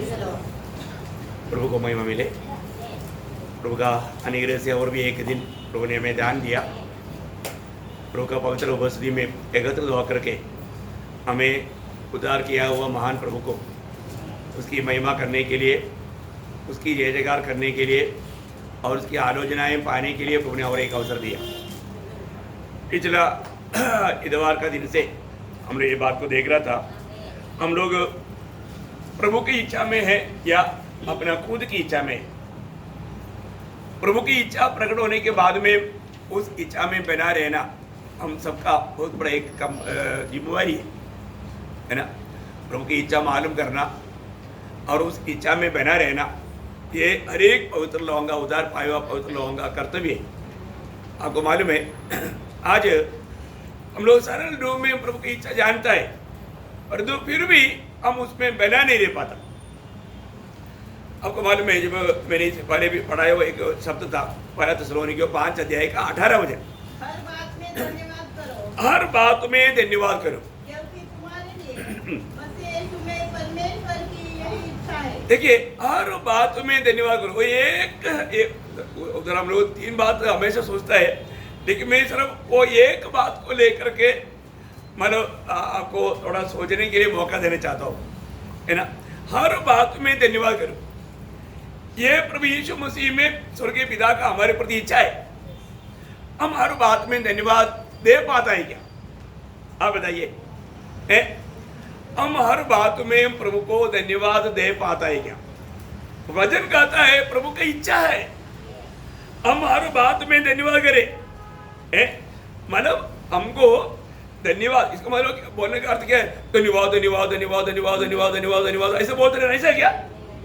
प्रभु को महिमा मिले। प्रभु का अनुग्रह से और भी एक दिन प्रभु ने हमें ध्यान दिया। प्रभु का पवित्र उपस्थिति में एकत्रित होकर के हमें उद्धार किया हुआ महान प्रभु को उसकी महिमा करने के लिए, उसकी जय जयकार करने के लिए और उसकी आलोचनाएं पाने के लिए प्रभु ने और एक अवसर दिया। पिछला इतवार का दिन से हमने ये बात को देख रहा था, हम लोग प्रभु की इच्छा में है या अपना खुद की इच्छा में। प्रभु की इच्छा प्रकट होने के बाद में उस इच्छा में बना रहना हम सबका बहुत बड़ा एक जिम्मेवारी है ना। प्रभु की इच्छा मालूम करना और उस इच्छा में बना रहना, ये हर एक पवित्र लोगों का, उद्धार पाए हुआ पवित्र लोगों का कर्तव्य है। आपको मालूम है, आज हम लोग सरल रूप में प्रभु की इच्छा जानता है, परंतु फिर भी हम उसमें बना नहीं रह पाता। आपको मालूम है, जब मैंने इससे पहले भी पढ़ा है वो एक शब्द था, पहला थिस्सलुनीकियों 5 अध्याय का 18 वचन, हर बात में धन्यवाद करो, हर बात में धन्यवाद करो, क्योंकि तुम्हारे लिए मसीह यीशु में परमेश्वर की यही इच्छा है। देखिए, हर बात में धन्यवाद करो। वो एक उधर हम लोग 3 बात हमेशा सोचता है, लेकिन मैं सिर्फ वो एक बात को लेकर के मतलब आपको थोड़ा सोचने के लिए मौका देना चाहता हूँ, है ना। हर बात में धन्यवाद करो। ये प्रभु यीशु मसीह में स्वर्गीय पिता का हमारे प्रति इच्छा है। हम हर बात में धन्यवाद दे पाता है क्या? आप बताइए, हम हर बात में प्रभु को धन्यवाद दे पाता है क्या? वचन कहता है प्रभु की इच्छा है हम हर बात में धन्यवाद करें। मतलब हमको धन्यवाद, इसका मतलब बोलने का अर्थ क्या है? धन्यवाद धन्यवाद धन्यवाद धन्यवाद धन्यवाद धन्यवाद धन्यवाद ऐसे बोलते रहना, ऐसा क्या?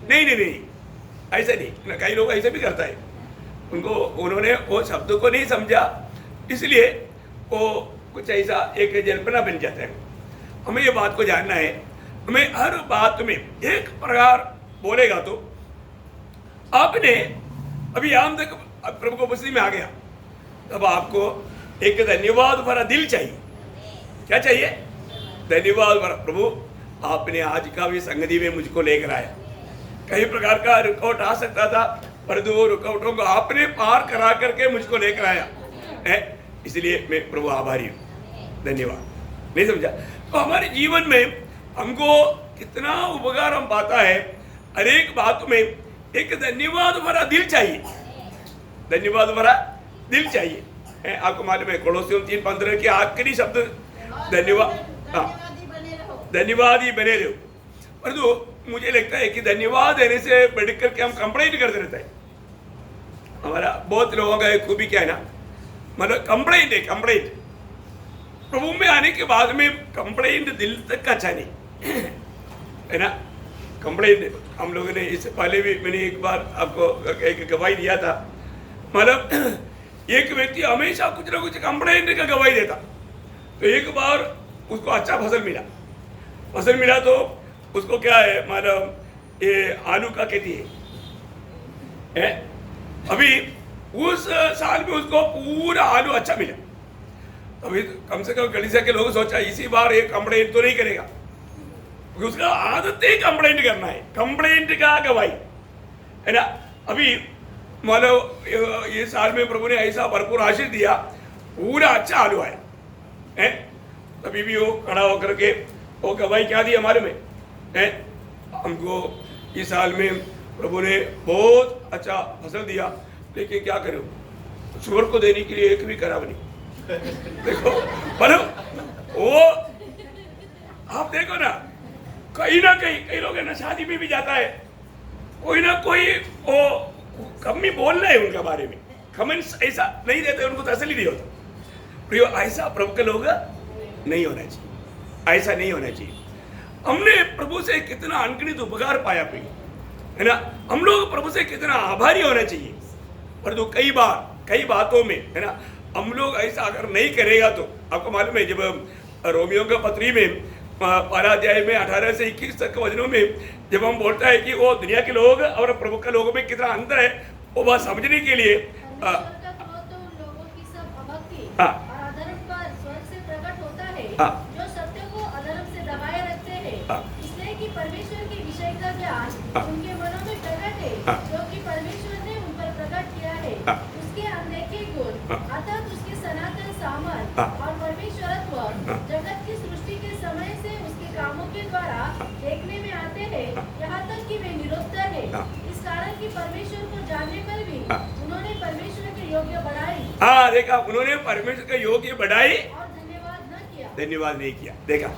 नहीं नहीं नहीं, ऐसा नहीं। कई लोग ऐसे भी करता है, उन्होंने वो शब्द को नहीं समझा, इसलिए वो कुछ ऐसा एक जल्पना बन जाता है। हमें ये बात को जानना है, हमें हर बात में एक प्रकार बोलेगा तो आपने अभी यहाँ तक प्रभु को उपस्थिति में आ गया, तब आपको एक धन्यवाद भरा दिल चाहिए। क्या चाहिए? धन्यवाद भरा। प्रभु, आपने आज का भी संगति में मुझको लेकर आया। कई प्रकार का रुकावट आ सकता था, परंतु वो रुकावटों को आपने पार करा करके मुझको लेकर आया है, इसलिए मैं प्रभु आभारी हूँ। धन्यवाद। नहीं समझा? तो हमारे जीवन में हमको कितना उपकार हम पाता है, हर एक बात में एक धन्यवाद भरा दिल चाहिए। धन्यवाद भरा दिल चाहिए। आपको मालूम है, कोलोसियों 3:15 के आखिरी शब्द धन्यवाद, धन्यवाद ही बने रहो। परंतु मुझे लगता है कि धन्यवाद देने से बढ़ करके हम कंप्लेंट करते रहते हैं। हमारा बहुत लोगों का खूबी क्या है ना, मतलब कंप्लेंट है, कंप्लेंट। प्रभु में आने के बाद में कंप्लेंट दिल तक का अच्छा नहीं है ना। कंप्लेंट हम लोगों ने इससे पहले भी मैंने एक बार आपको एक गवाही दिया था, मतलब एक व्यक्ति हमेशा कुछ ना कुछ कंप्लेंट का गवाही देता, तो एक बार उसको अच्छा फसल मिला तो उसको क्या है, मतलब ये आलू का खेती है। अभी उस साल में उसको पूरा आलू अच्छा मिला, अभी कम से कम गलीसा के लोग सोचा इसी बार ये कंप्लेंट तो नहीं करेगा, क्योंकि उसका आदत ही कंप्लेंट करना है, कंप्लेंट का गवाही है ना। अभी मतलब ये साल में प्रभु ने ऐसा भरपूर आशीष दिया, पूरा अच्छा आलू आया है। तभी भी वो खड़ा होकर के वो गवाही क्या दी हमारे में है, हमको इस साल में प्रभु ने बहुत अच्छा फसल दिया, लेकिन क्या करो, सुअर को देने के लिए एक भी खराब नहीं। देखो मतलब वो आप देखो ना कहीं कई लोग है ना, शादी में भी जाता है, कोई ना कोई वो कमी बोल रहे हैं उनके बारे में, कमेंट्स ऐसा नहीं देते, उनको तसल्ली नहीं होता। ऐसा प्रभु के लोग नहीं होना चाहिए, ऐसा नहीं होना चाहिए। हमने प्रभु से कितना अनगिनत उपकार पाया है ना, हम लोग प्रभु से कितना आभारी होना चाहिए। परंतु कई बातों में है ना, हम लोग ऐसा अगर नहीं करेगा तो आपको मालूम है, जब रोमियो का पत्री में 12 अध्याय में 18 से 21 तक के वचनों में जब हम बोलता है कि वो दुनिया के लोग और प्रभु के लोगों में कितना अंतर है, वो बात समझने के लिए जो सत्य को अधर्म से दबाए रखते हैं, इसलिए कि परमेश्वर के विषय का ज्ञान हाँ। उनके मनों में प्रकट है, हाँ। जो कि परमेश्वर ने उन पर प्रकट किया है। हाँ। उसके अनदेखे गुण, हाँ। अर्थात उसके सनातन सामर्थ हाँ। और परमेश्वरत्व हाँ। जगत की सृष्टि के समय से उसके कामों के द्वारा देखने में आते हैं, हाँ। यहाँ तक कि वे निरुत्तर है। हाँ। इस कारण कि परमेश्वर को जानने पर भी हाँ। उन्होंने परमेश्वर के योग्य बढ़ाई हाँ देखा, उन्होंने परमेश्वर का योग्य बढ़ाई, और धन्यवाद न किया। धन्यवाद नहीं किया। देखा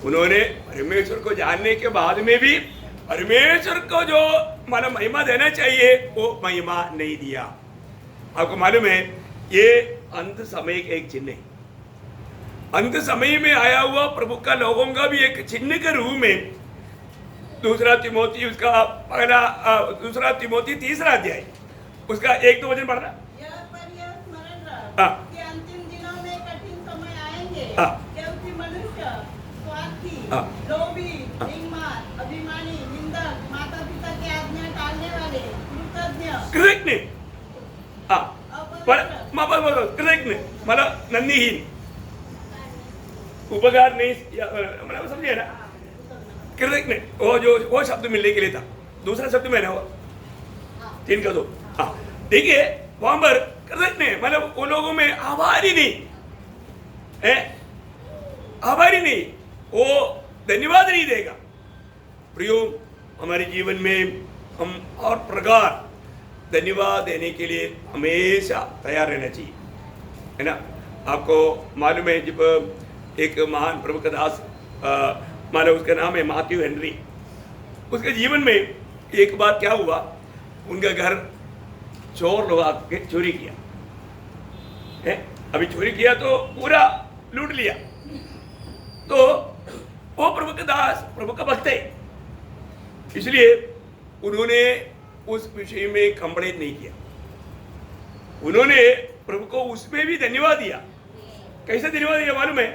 उन्होंने परमेश्वर को जानने के बाद में भी परमेश्वर को जो मानो महिमा देना चाहिए वो महिमा नहीं दिया। आपको मालूम है ये अंत समय का एक चिन्ह है। अंत समय में आया हुआ प्रभु का लोगों का भी एक चिन्ह के रूप में दूसरा तिमोथी उसका पहला दूसरा तिमोथी 3 अध्याय उसका 1-2 वचन पढ़ना। यह स्मरण रख हाँ। कि अंतिम दिनों में कठिन समय आएंगे, हाँ। क्योंकि मनुष्य स्वार्थी, हाँ। लोभी, हाँ। बेईमान, अभिमानी, निंदक, माता पिता की आज्ञा टालने वाले, कृतज्ञ, कृतज्ञ हाँ अपवित्र, कृतज्ञ मतलब नंदीहीन, उपकार नहीं मतलब समझिए ना। कृतज्ञ वो शब्द मिलने के लिए था, दूसरा शब्द मैंने वो 3 का 2 हाँ देखिए वहां पर कृतज्ञ मतलब वो लोगों में आभारी नहीं है, आभारी नहीं, वो धन्यवाद नहीं देगा। प्रियो हमारे जीवन में हम और प्रकार धन्यवाद देने के लिए हमेशा तैयार रहना चाहिए, है ना। आपको मालूम है जब एक महान प्रभु का दास मानो उसका नाम है मैथ्यू हेनरी, उसके जीवन में एक बार क्या हुआ, उनका घर चोर लोग आके चोरी किया है। अभी चोरी किया तो पूरा लूट लिया, तो वो प्रभु का दास प्रभु का भक्त है, इसलिए उन्होंने उस विषय में कंप्लेंट नहीं किया। उन्होंने प्रभु को उसमें भी धन्यवाद दिया। कैसे धन्यवाद दिया मालूम है?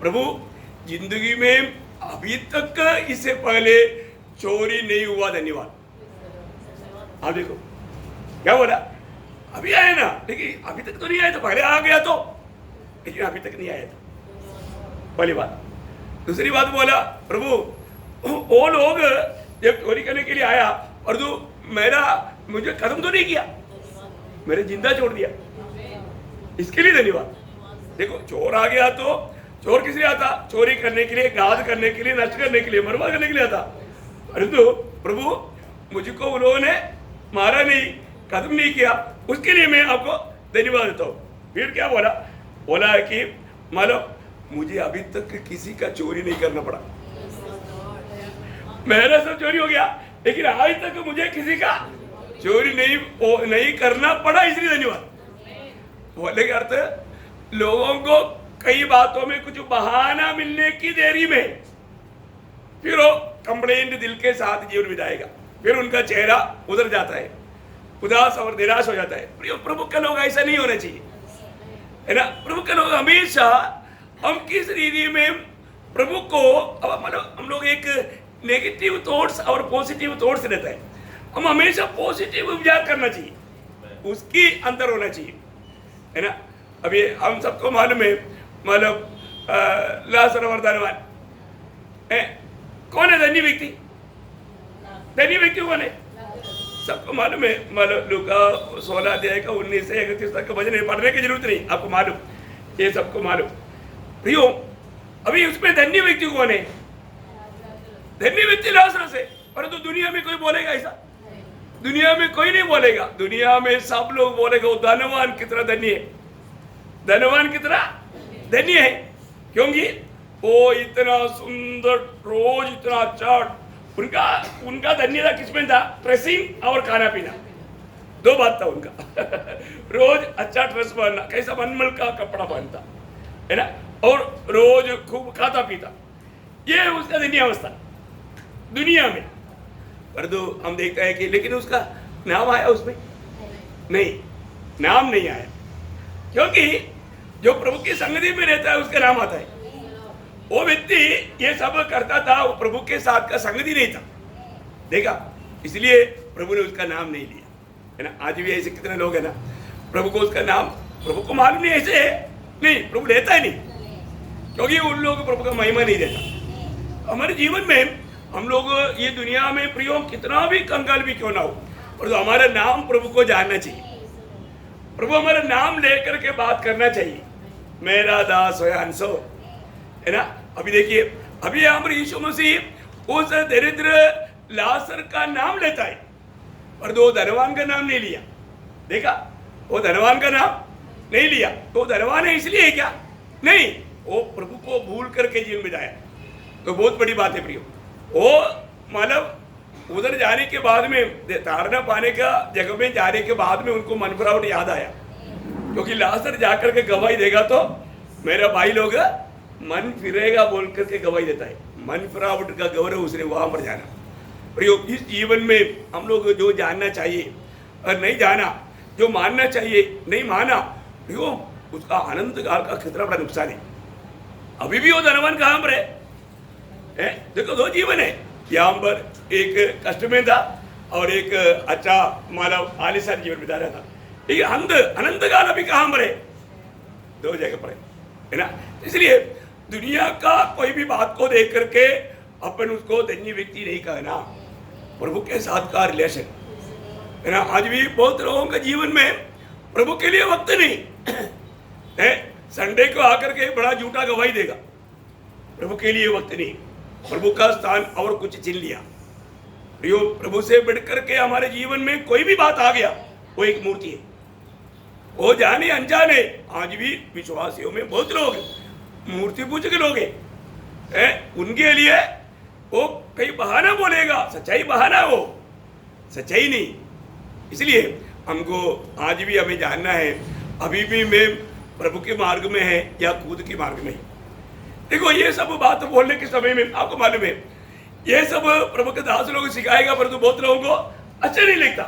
प्रभु जिंदगी में अभी तक इससे पहले चोरी नहीं हुआ, धन्यवाद। आप देखो क्या बोला, अभी आया ना, लेकिन अभी तक तो नहीं आया था, पहले आ गया तो, लेकिन अभी तक नहीं आया था, पहली बात। दूसरी बात बोला प्रभु वो लोग जब चोरी करने के लिए आया और तो मुझे खत्म तो नहीं किया, मेरे जिंदा छोड़ दिया, इसके लिए धन्यवाद। देखो चोर आ गया तो चोर किस लिए आता? चोरी करने के लिए, घात करने के लिए, नष्ट करने के लिए, बर्बाद करने के लिए आता। परंतु प्रभु मुझको उन्होंने मारा नहीं, खत्म नहीं किया, उसके लिए मैं आपको धन्यवाद देता हूँ। फिर क्या बोला? बोला है कि मानो मुझे अभी तक किसी का चोरी नहीं करना पड़ा, मेरा सब चोरी हो गया, लेकिन आज तक मुझे किसी का चोरी नहीं करना पड़ा, इसलिए धन्यवाद। बोले के अर्थ लोगों को कई बातों में कुछ बहाना मिलने की देरी में फिर वो कंप्लेंट दिल के साथ जीवन बिताएगा, फिर उनका चेहरा उधर जाता है, उदास और निराश हो जाता है। प्रभु के लोग ऐसा नहीं होना चाहिए, है ना। प्रभु के लोग हमेशा हम किस रीति में प्रभु को, अब मतलब हम लोग एक नेगेटिव थॉट्स और पॉजिटिव थॉट्स रहता है, हम हमेशा पॉजिटिव विचार करना चाहिए, उसकी अंदर होना चाहिए, है ना। अभी हम सबको मालूम है, मतलब लाजर और धनवान है, कौन है धनी व्यक्ति? धनी व्यक्ति कौन है? सबको मालूम है। मतलब लूका 16 अध्याय का 19 से 31 तक का वचन पढ़ने की जरूरत नहीं, आपको मालूम, ये सबको मालूम। प्रियो अभी उसमें धन्य व्यक्ति कौन है? धन्य व्यक्ति लाजरस है, परंतु दुनिया में कोई बोलेगा ऐसा? दुनिया में कोई नहीं बोलेगा। दुनिया में सब लोग बोलेगा वो धनवान कितना धन्य है, धनवान कितना धन्य है, क्योंकि वो इतना सुंदर, रोज इतना अच्छा, उनका धन्यता किसमें था? ड्रेसिंग और खाना पीना, 2 बात था उनका रोज अच्छा ड्रेस पहनना, कैसा मनमल का कपड़ा पहनता है ना, और रोज खूब खाता पीता, ये उसका धन्य अवस्था दुनिया में। परंतु हम देखते हैं कि लेकिन उसका नाम आया उसमें? नहीं, नाम नहीं आया, क्योंकि जो प्रभु की संगति में रहता है उसका नाम आता है। वो व्यक्ति ये सब करता था, वो प्रभु के साथ का संगति नहीं था, देखा, इसलिए प्रभु ने उसका नाम नहीं लिया, है ना। आज भी ऐसे कितने लोग हैं ना, प्रभु को उसका नाम, प्रभु को मालूम नहीं ऐसे है, नहीं, प्रभु लेता ही नहीं, क्योंकि उन लोगों को प्रभु का महिमा नहीं देता। हमारे जीवन में हम लोग ये दुनिया में प्रियो कितना भी कंगाल भी क्यों ना हो, और तो हमारा नाम प्रभु को जानना चाहिए। प्रभु हमारा नाम लेकर के बात करना चाहिए, मेरा दास हो हंसो, है ना। अभी देखिए, अभी हमारे यीशु मसीह उस दरिद्र लाजर का नाम लेता है, पर दो धनवान का नाम नहीं लिया। देखा, वो धनवान का नाम नहीं लिया। तो धनवान है इसलिए है क्या? नहीं, वो प्रभु को भूल करके जीवन बिताया। तो बहुत बड़ी बात है प्रियो। वो मतलब उधर जाने के बाद में, तारना पाने का जगह में जाने के बाद में उनको मन फिरावट याद आया, क्योंकि लाजर जाकर के गवाही देगा तो मेरा भाई लोग मन फिरेगा बोल करके गवाही देता है। मन फिरावट का गौरव उसने वहां पर जाना। प्रियो, इस जीवन में हम लोग जो जानना चाहिए और नहीं जाना, जो मानना चाहिए नहीं माना, प्रियो उसका अनंत काल का कितना बड़ा नुकसान है। अभी भी वो धनवान कहां पर है? देखो, दो जीवन है यहाँ पर, एक कष्ट में था और एक अच्छा मानव आलिशान जीवन बिता रहा था। लेकिन अनंत काल अभी कहां पर है? दो जगह पर है ना। इसलिए दुनिया का कोई भी बात को देख करके अपन उसको धन्य व्यक्ति नहीं कहना। प्रभु के साथ का रिलेशन है ना। आज भी बहुत लोगों के जीवन में प्रभु के लिए वक्त नहीं है। संडे को आकर के बड़ा झूठा गवाही देगा, प्रभु के लिए वक्त नहीं। प्रभु का स्थान और कुछ चिन लिया। प्रियो, प्रभु से बढ़कर के हमारे जीवन में कोई भी बात आ गया, वो एक मूर्ति है। वो जाने अनजाने आज भी विश्वासियों में बहुत लोग मूर्ति पूजक लोग हैं। उनके लिए वो कई बहाना बोलेगा, सच्चाई बहाना, वो सच्चाई नहीं। इसलिए हमको आज भी हमें जानना है, अभी भी मैं प्रभु के मार्ग में है या खुद के मार्ग में है। देखो, ये सब बात बोलने के समय में आपको मालूम है, ये सब प्रभु के दास लोग सिखाएगा, परंतु बहुत लोगों को अच्छा नहीं लगता।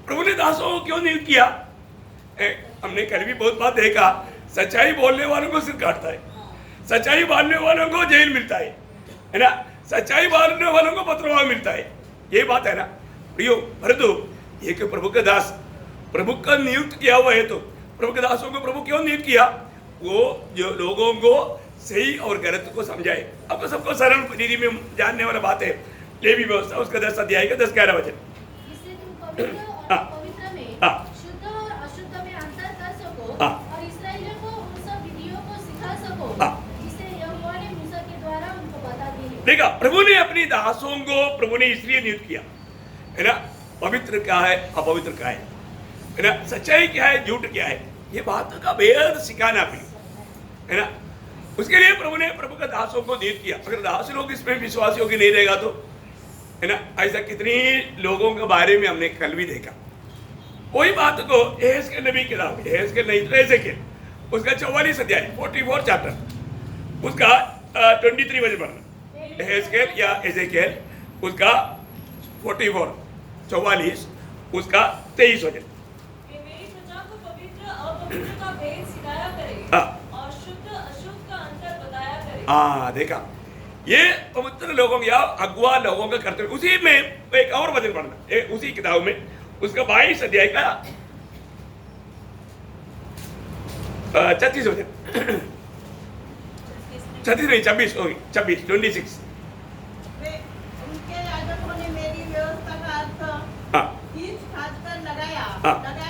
प्रभु ने दासों को क्यों नहीं किया? हमने कल भी बहुत बात देखा, सच्चाई बोलने वालों को सिर काटता है, सच्चाई बोलने वालों को जेल मिलता है ना, सच्चाई बोलने वालों को पत्रवाह मिलता है। ये बात है ना प्रियो। परंतु ये कि प्रभु का दास, प्रभु का नियुक्त किया हुआ है, तो प्रभु के दासों को प्रभु क्यों नियुक्त किया? वो जो लोगों को सही और गलत को समझाए। आपको सबको सरल रीति में जानने वाला बात है। ये भी व्यवस्था उसका 10 अध्याय का 10-11 वचन, जिससे तुम पवित्र और अपवित्र में, शुद्ध और अशुद्ध में अंतर कर सको, और इस्राएलियों को उन सब विधियों को सिखा सको जिसे यहोवा ने मूसा के द्वारा उनको बता दी है। देखा, प्रभु ने अपनी दासों को प्रभु ने इसलिए नियुक्त किया है ना। पवित्र क्या है, अपवित्र क्या है ना, सच्चाई क्या है, झूठ क्या है, ये बात का भेद सिखाना भी है ना। उसके लिए प्रभु ने प्रभु का दासों को नियुक्त किया। अगर दास लोग इसमें विश्वासियों की नहीं रहेगा तो है ना। ऐसा कितनी लोगों के बारे में हमने कल भी देखा। वही बात को एहेजकेल नबी की किताब, एहेजकेल नहीं तो एजेकिएल, उसका 44 अध्याय 44 चैप्टर, उसका 23 वचन पढ़ना। एहेजकेल या एजेकिएल उसका 44 उसका 23 वचन। मेरी प्रजा को पवित्र अपवित्र का भेद सिखाया करे, और शुद्ध अशुद्ध का अंतर बताया करे। देखा, ये पवित्र लोगों या अगुआ लोगों का कर्तव्य। उसी में एक और वचन पढ़ना, उसी किताब में उसका 22 अध्याय का 36 वचन, 36 नहीं 26 होगी, 26 उनके याजकों ने मेरी व्यवस्था का अर्थ खींच खाच कर लगाया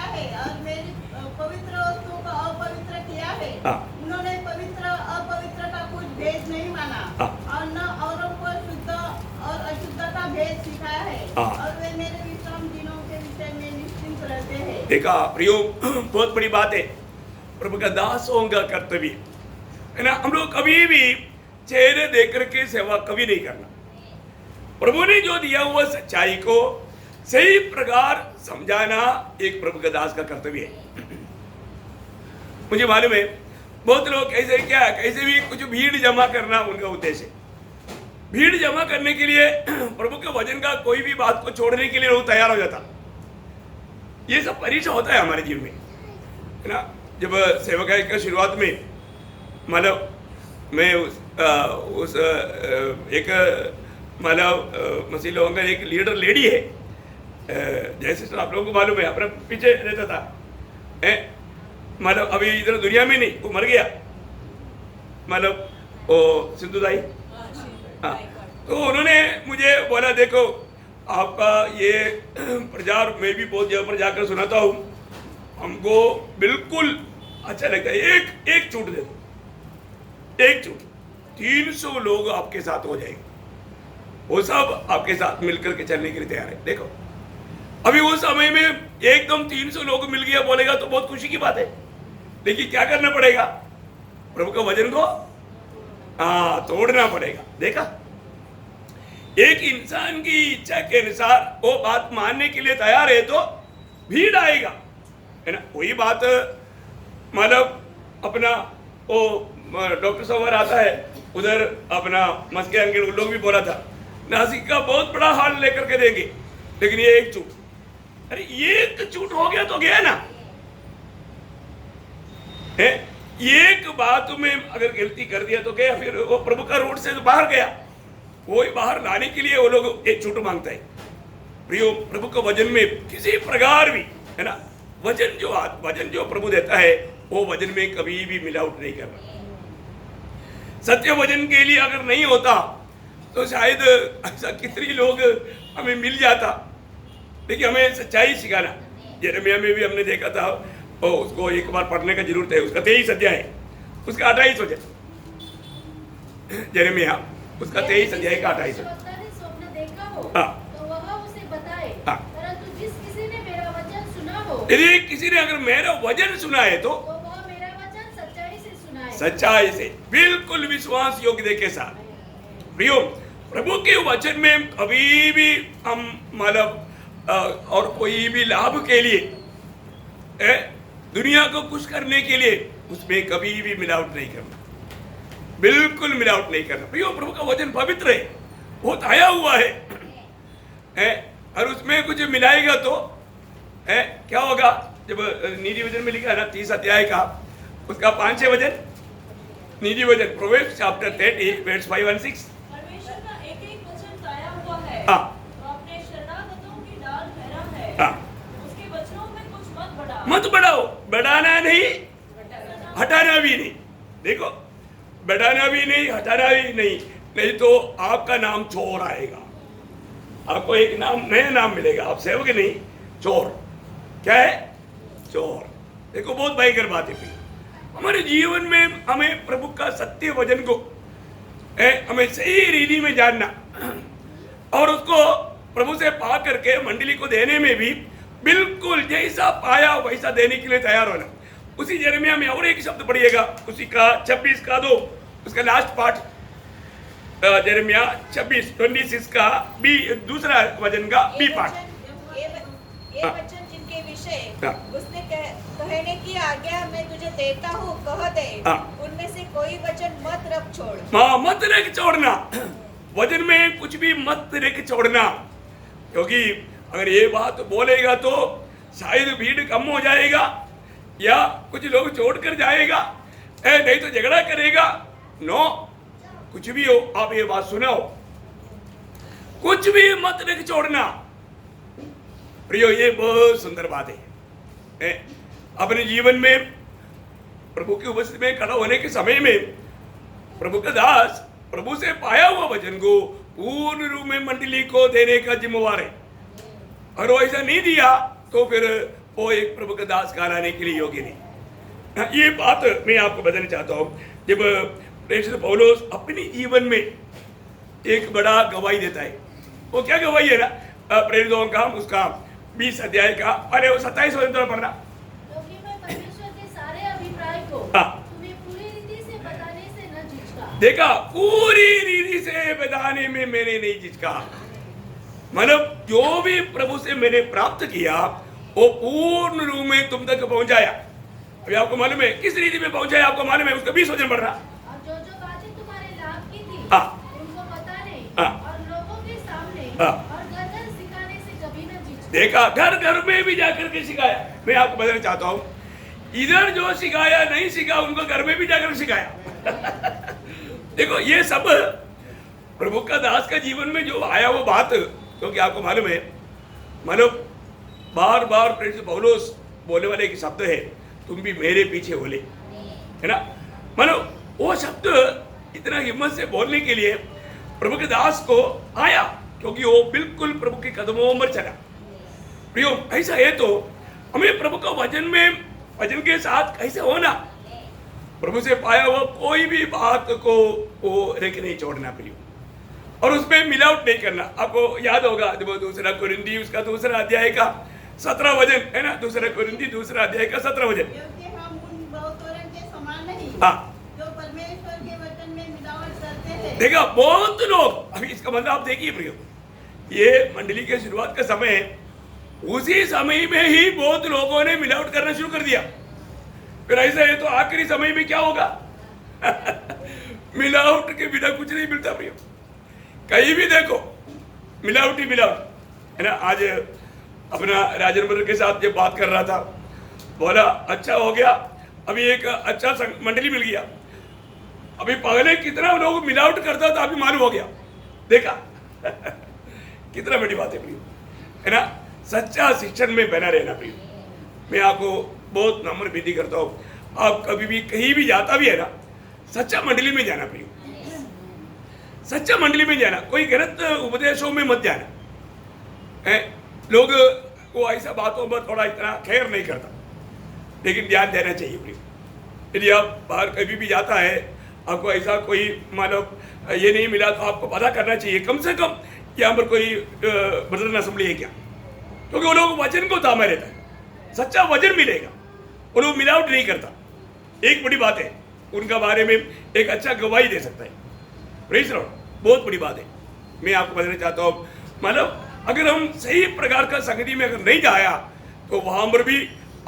है और मेरी पवित्र वस्तुओं को अपवित्र किया है। उन्होंने पवित्र अपवित्र का कुछ भेद नहीं माना और न औरों को शुद्ध और अशुद्ध का भेद सिखाया है, और वे मेरे विश्राम दिनों के विषय में निश्चिंत रहते हैं। देखा प्रियो, बहुत बड़ी बात है। प्रभु का दासों का कर्तव्य है ना। हम लोग कभी भी चेहरे देख करके सेवा कभी नहीं करना। प्रभु ने जो दिया हुआ सच्चाई को सही प्रकार समझाना एक प्रभु का दास का कर्तव्य है। मुझे मालूम है बहुत लोग कैसे भी कुछ भीड़ जमा करना उनका उद्देश्य है। भीड़ जमा करने के लिए प्रभु के वचन का कोई भी बात को छोड़ने के लिए लोग तैयार हो जाता। ये सब परीक्षा होता है हमारे जीवन में है ना। जब सेवकाई का शुरुआत में मतलब मैं उस एक मतलब मसीह लोगों का एक लीडर लेडी है, जैसे आप लोगों को मालूम है, अपने पीछे रहता था मतलब अभी इधर दुनिया में नहीं, वो मर गया, मतलब वो सिंधुदाई। हाँ, तो उन्होंने मुझे बोला देखो आपका ये प्रचार मैं भी बहुत जगह पर जाकर सुनाता हूँ, हमको बिल्कुल अच्छा लगता है, एक छूट दे दो, एक छूट, 300 लोग आपके साथ हो जाएंगे, वो सब आपके साथ मिलकर के चलने के लिए तैयार है। देखो अभी उस समय में एकदम 300 लोग मिल गया बोलेगा तो बहुत खुशी की बात है, लेकिन क्या करना पड़ेगा, प्रभु का वचन को तोड़ना पड़ेगा। देखा, एक इंसान की इच्छा के अनुसार वो बात मानने के लिए तैयार है तो भीड़ आएगा, है ना। वही बात मतलब अपना वो डॉक्टर सवर आता है उधर अपना मस्के अंगेड़ उन लोग भी बोला था, नासिक का बहुत बड़ा हाल लेकर के देंगे, लेकिन ये एक चूट, अरे एक चूट हो गया तो गया ना है, एक बात में अगर गलती कर दिया तो गया, फिर वो प्रभु का रूट से तो बाहर गया, वो बाहर लाने के लिए वो लोग एक छूट मांगता है। प्रियो, प्रभु का वचन में किसी प्रकार भी, है ना, वचन जो प्रभु देता है वो वचन में कभी भी मिलावट नहीं करना। सत्य वचन के लिए अगर नहीं होता तो शायद ऐसा कितने लोग हमें मिल जाता, लेकिन हमें सच्चाई सिखाना। यिर्मयाह में भी हमने देखा था, उसको एक बार पढ़ने का जरूरत है, उसका 23 अध्याय है, उसका 28 वचन, यिर्मयाह उसका 23 अध्याय का 28 वचन। स्वप्न देखा हो हाँ। तो वह उसे बताए, हाँ। परंतु जिस किसी ने मेरा वचन सुना हो, यदि किसी ने अगर मेरा वचन सुना है तो वह मेरा वचन सच्चाई से सुनाए, सच्चाई से बिल्कुल विश्वास योग्यता के साथ। प्रियो, प्रभु के वचन में कभी भी हम मतलब और कोई भी लाभ के लिए, दुनिया को खुश करने के लिए उसमें कभी भी मिलावट नहीं करना, बिल्कुल मिलावट नहीं करना। प्रियो, प्रभु का वचन पवित्र है, बहुत आया हुआ है, और उसमें कुछ मिलाएगा तो क्या होगा। जब नीति वचन में लिखा है ना 30 अध्याय का उसका 5-6 वचन, नीति वचन प्रोवेर्ब्स चैप्टर 30 वर्स 5 और 6। परमेश्वर का एक वचन ताया हुआ है, हाँ। तो अपने शरणागतों की डाल ठहरा है, हाँ। उसके वचनों में कुछ मत मत बढ़ाओ, बढ़ाना नहीं हटाना भी नहीं। देखो, बढ़ाना भी नहीं हटाना भी नहीं, नहीं तो आपका नाम चोर आएगा, आपको एक नाम नया नाम मिलेगा, आप सेवक नहीं चोर। क्या है? चोर। देखो बहुत भयंकर बात है। हमारे जीवन में हमें प्रभु का सत्य वचन को हमें सही रीति में जानना और उसको प्रभु से पा करके मंडली को देने में भी बिल्कुल जैसा पाया वैसा देने के लिए तैयार होना। उसी यिर्मयाह में और एक शब्द पढ़िएगा, उसी का 26 का 2, उसका लास्ट पार्ट, यिर्मयाह 26:26 का बी, दूसरा वचन का बी पार्ट। ये वचन जिनके विषय उसने कहने की आज्ञा मैं तुझे देता हूँ कह दे, उनमें से कोई वचन मत रख छोड़। हाँ, मत रख छोड़ना, वचन में कुछ भी मत रख छोड़ना, क्योंकि अगर ये बात बोलेगा तो शायद भीड़ कम हो जाएगा या कुछ लोग छोड़ कर जाएगा, नहीं तो झगड़ा करेगा। नो, कुछ भी हो आप ये बात सुनाओ, कुछ भी मत रख छोड़ना। प्रियो, ये बहुत सुंदर बात है। अपने जीवन में प्रभु की उपस्थिति में खड़ा होने के समय में प्रभु का दास प्रभु से पाया हुआ वचन को पूर्ण रूप में मंडली को देने का जिम्मेवार है। अगर वो ऐसा नहीं दिया तो फिर वो एक प्रभु का दास कहलाने के लिए योग्य नहीं। ये बात मैं आपको बताना चाहता हूँ। जब प्रेषित पौलुस अपने जीवन में एक बड़ा गवाही देता है, वो क्या गवाही है ना, प्रेरितों का उसका 20 अध्याय का, अरे 27 वचन पढ़ना। क्योंकि मैं परमेश्वर के सारे अभिप्राय को तुम्हें पूरी रीति से बताने से न झिझका। देखा, पूरी रीति से बताने में मैंने नहीं झिझका। मतलब जो भी प्रभु से मैंने प्राप्त किया वो पूर्ण रूप में तुम तक पहुंचाया। अभी आपको मालूम है किस रीति में पहुंचाया, आपको मालूम है, उसका 20 वचन पढ़ रहा। और जो जो बातें तुम्हारे लाभ की थी उनको बताने और लोगों के सामने और घर-घर सिखाने से कभी न झिझका। देखा, घर घर में भी जाकर के सिखाया। मैं आपको बताना चाहता हूँ, इधर जो सिखाया नहीं सिखा, उनको घर में भी जाकर सिखाया। देखो, ये सब प्रभु का दास का जीवन में जो आया वो बात, क्योंकि आपको मालूम है, मतलब बार बार प्रेरित पौलुस बोलने वाले एक शब्द है, तुम भी मेरे पीछे बोले, है ना। मतलब वो शब्द इतना हिम्मत से बोलने के लिए प्रभु के दास को आया, क्योंकि वो बिल्कुल प्रभु के कदमों में चला। प्रियो, ऐसा है तो हमें प्रभु का वचन के साथ कैसे होना, प्रभु से पाया हुआ कोई भी बात को वो रेख नहीं छोड़ना प्रियो, और उसमें मिलावट नहीं करना। आपको याद होगा जब दूसरा कुरिन्थी उसका दूसरा अध्याय का 17 वचन है ना, दूसरा कुरिन्थी दूसरा अध्याय का 17 वचन। क्योंकि हम उन बहुतों के समान नहीं हाँ, जो परमेश्वर के वचन में मिलावट करते हैं। देखा बहुत लोग, अभी इसका मतलब आप देखिए प्रियो, ये मंडली के शुरुआत का समय है, उसी समय में ही बहुत लोगों ने मिलावट करना शुरू कर दिया। फिर ऐसा है तो आखिरी समय में क्या होगा? मिलावट के बिना कुछ नहीं मिलता प्रियो, कहीं भी देखो मिलावट ही मिलावट है ना। आज अपना राजन के साथ जब बात कर रहा था, बोला अच्छा हो गया, अभी एक अच्छा मंडली मिल गया। अभी पहले कितना लोग मिलावट करता था, अभी मालूम हो गया, देखा। कितना बड़ी बात है प्रियो, है ना। सच्चा शिक्षण में बना रहना प्रियो। मैं आपको बहुत नम्र विनती करता हूँ, आप कभी भी कहीं भी जाता भी है ना, सच्चा मंडली में जाना प्रियो, सच्चा मंडली में जाना, कोई गलत उपदेशों में मत जाना है। लोग को ऐसा बातों पर थोड़ा इतना खैर नहीं करता, लेकिन ध्यान देना चाहिए प्रियो। यदि आप बाहर कभी भी जाता है, आपको ऐसा कोई मानो ये नहीं मिला तो आपको पता करना चाहिए कम से कम यहाँ पर कोई ब्रदर असेंबली है क्या, क्योंकि वो लोग वचन को थामा रहता है, सच्चा वचन मिलेगा, वो लोग मिलावट नहीं करता। एक बड़ी बात है, उनका बारे में एक अच्छा गवाही दे सकता है। प्रेज़ लॉर्ड, बहुत बड़ी बात है। मैं आपको बताना चाहता हूँ, मतलब अगर हम सही प्रकार का संगति में अगर नहीं जाया तो वहां पर भी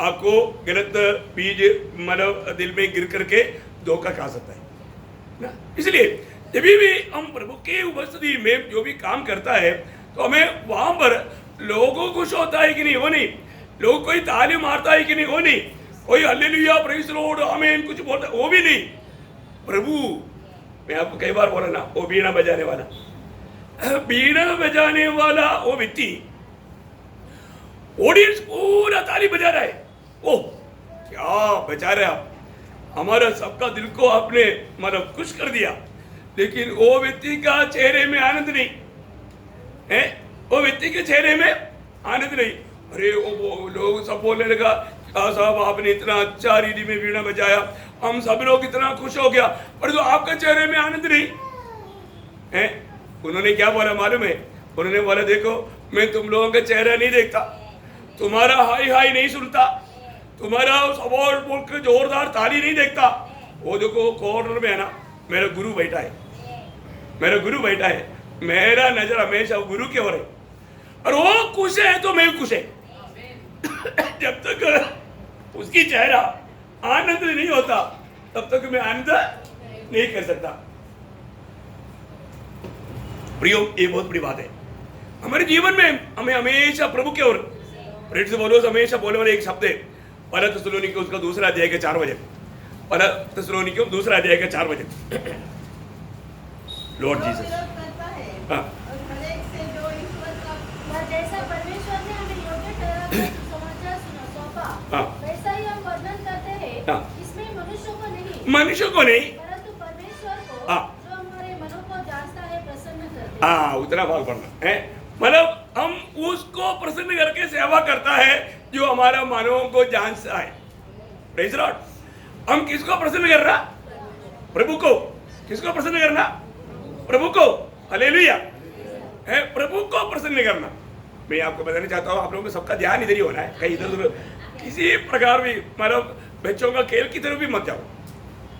आपको गलत बीज मतलब दिल में गिर करके धोखा खा सकता है ना। इसलिए जब भी हम प्रभु के उपस्थिति में जो भी काम करता है तो हमें वहां पर लोगों को खुश होता है कि नहीं, वो नहीं, लोग कोई ताली मारता है कि नहीं, वो नहीं, कोई हालेलुया प्रेज़ लॉर्ड आमीन कुछ बोलता, वो भी नहीं। प्रभु, मैं आपको कई बार बोला ना, वो बीना बजाने वाला, बीना बजाने वाला वो व्यक्ति ऑडियंस पूरा ताली बजा रहा है, ओ क्या बजा रहे आप, हमारा सबका दिल को आपने मतलब खुश कर दिया, लेकिन वो व्यक्ति का चेहरे में आनंद नहीं है, वो व्यक्ति के चेहरे में आनंद नहीं। अरे वो लोग सब बोलने लगा, साहब आपने इतना अच्छा रीति में वीणा बजाया, हम सब लोग इतना खुश हो गया, पर तो आपका चेहरे में आनंद नहीं है। उन्होंने क्या बोला मालूम है? उन्होंने बोला देखो मैं तुम लोगों का चेहरा नहीं देखता, तुम्हारा हाई हाई नहीं सुनता, तुम्हारा सपोर्ट बोल के जोरदार ताली नहीं देखता, वो देखो कॉर्नर में है ना मेरा गुरु बैठा है, मेरा गुरु बैठा है, मेरा नजर हमेशा गुरु की ओर है, और वो खुश है तो मैं खुश है। जब तक उसकी चेहरा आनंद नहीं होता तब तक मैं आनंद नहीं कर सकता। प्रियो, ये बहुत बड़ी बात है हमारे जीवन में, हमें हमेशा प्रभु की ओर प्रेरित से बोलो, हमेशा बोलने वाले एक शब्द है पहला थिस्सलुनीकियों उसका दूसरा अध्याय के 4 वचन, पहला थिस्सलुनीकियों दूसरा अध्याय के 4 वचन। लॉर्ड जीसस करता है हाँ। और हरेक से जो ईश्वर का वह जैसा परमेश्वर ने हमें योग्य ठहराकर सुसमाचार सौंपा, हाँ। वैसा ही हम वर्णन करते हैं। हाँ। इसमें मनुष्यों को नहीं, मनुष्य को नहीं, परंतु परमेश्वर को, हाँ। जो हमारे मनों को जांचता है, प्रसन्न करते हैं। हाँ, उतना भाग पड़ना है, मतलब हम उसको प्रसन्न करके सेवा करता है जो हमारा मानवों को जांचता है। प्रेज़ लॉर्ड, हम किसको प्रसन्न कर रहा? प्रभु को। किसको प्रसन्न करना? प्रभु को। हालेलुया है, प्रभु को प्रसन्न करना। मैं आपको बताना चाहता हूँ, आप लोगों को सबका ध्यान इधर ही होना है, कहीं इधर उधर किसी प्रकार भी मतलब बच्चों का खेल की तरफ भी मत जाओ,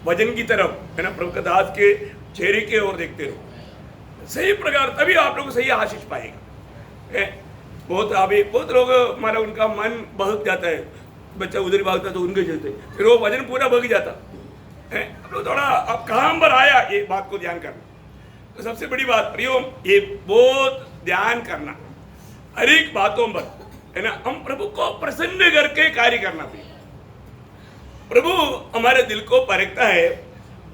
भजन की तरफ है ना, प्रभु का दास के चेहरे की ओर देखते रहो सही प्रकार, तभी आप लोग सही आशीष पाएगा। बहुत अभी बहुत लोग हमारा उनका मन बहक जाता है, बच्चा उधर भागता तो उनके चलते, फिर वो वजन पूरा बग जाता है। अब लोग थोड़ा अब कहाँ पर आया ये बात को ध्यान करना। तो सबसे बड़ी बात प्रियो, ये बहुत ध्यान करना हर एक बातों पर है ना, हम प्रभु को प्रसन्न करके कार्य करना। प्रभु हमारे दिल को परखता है,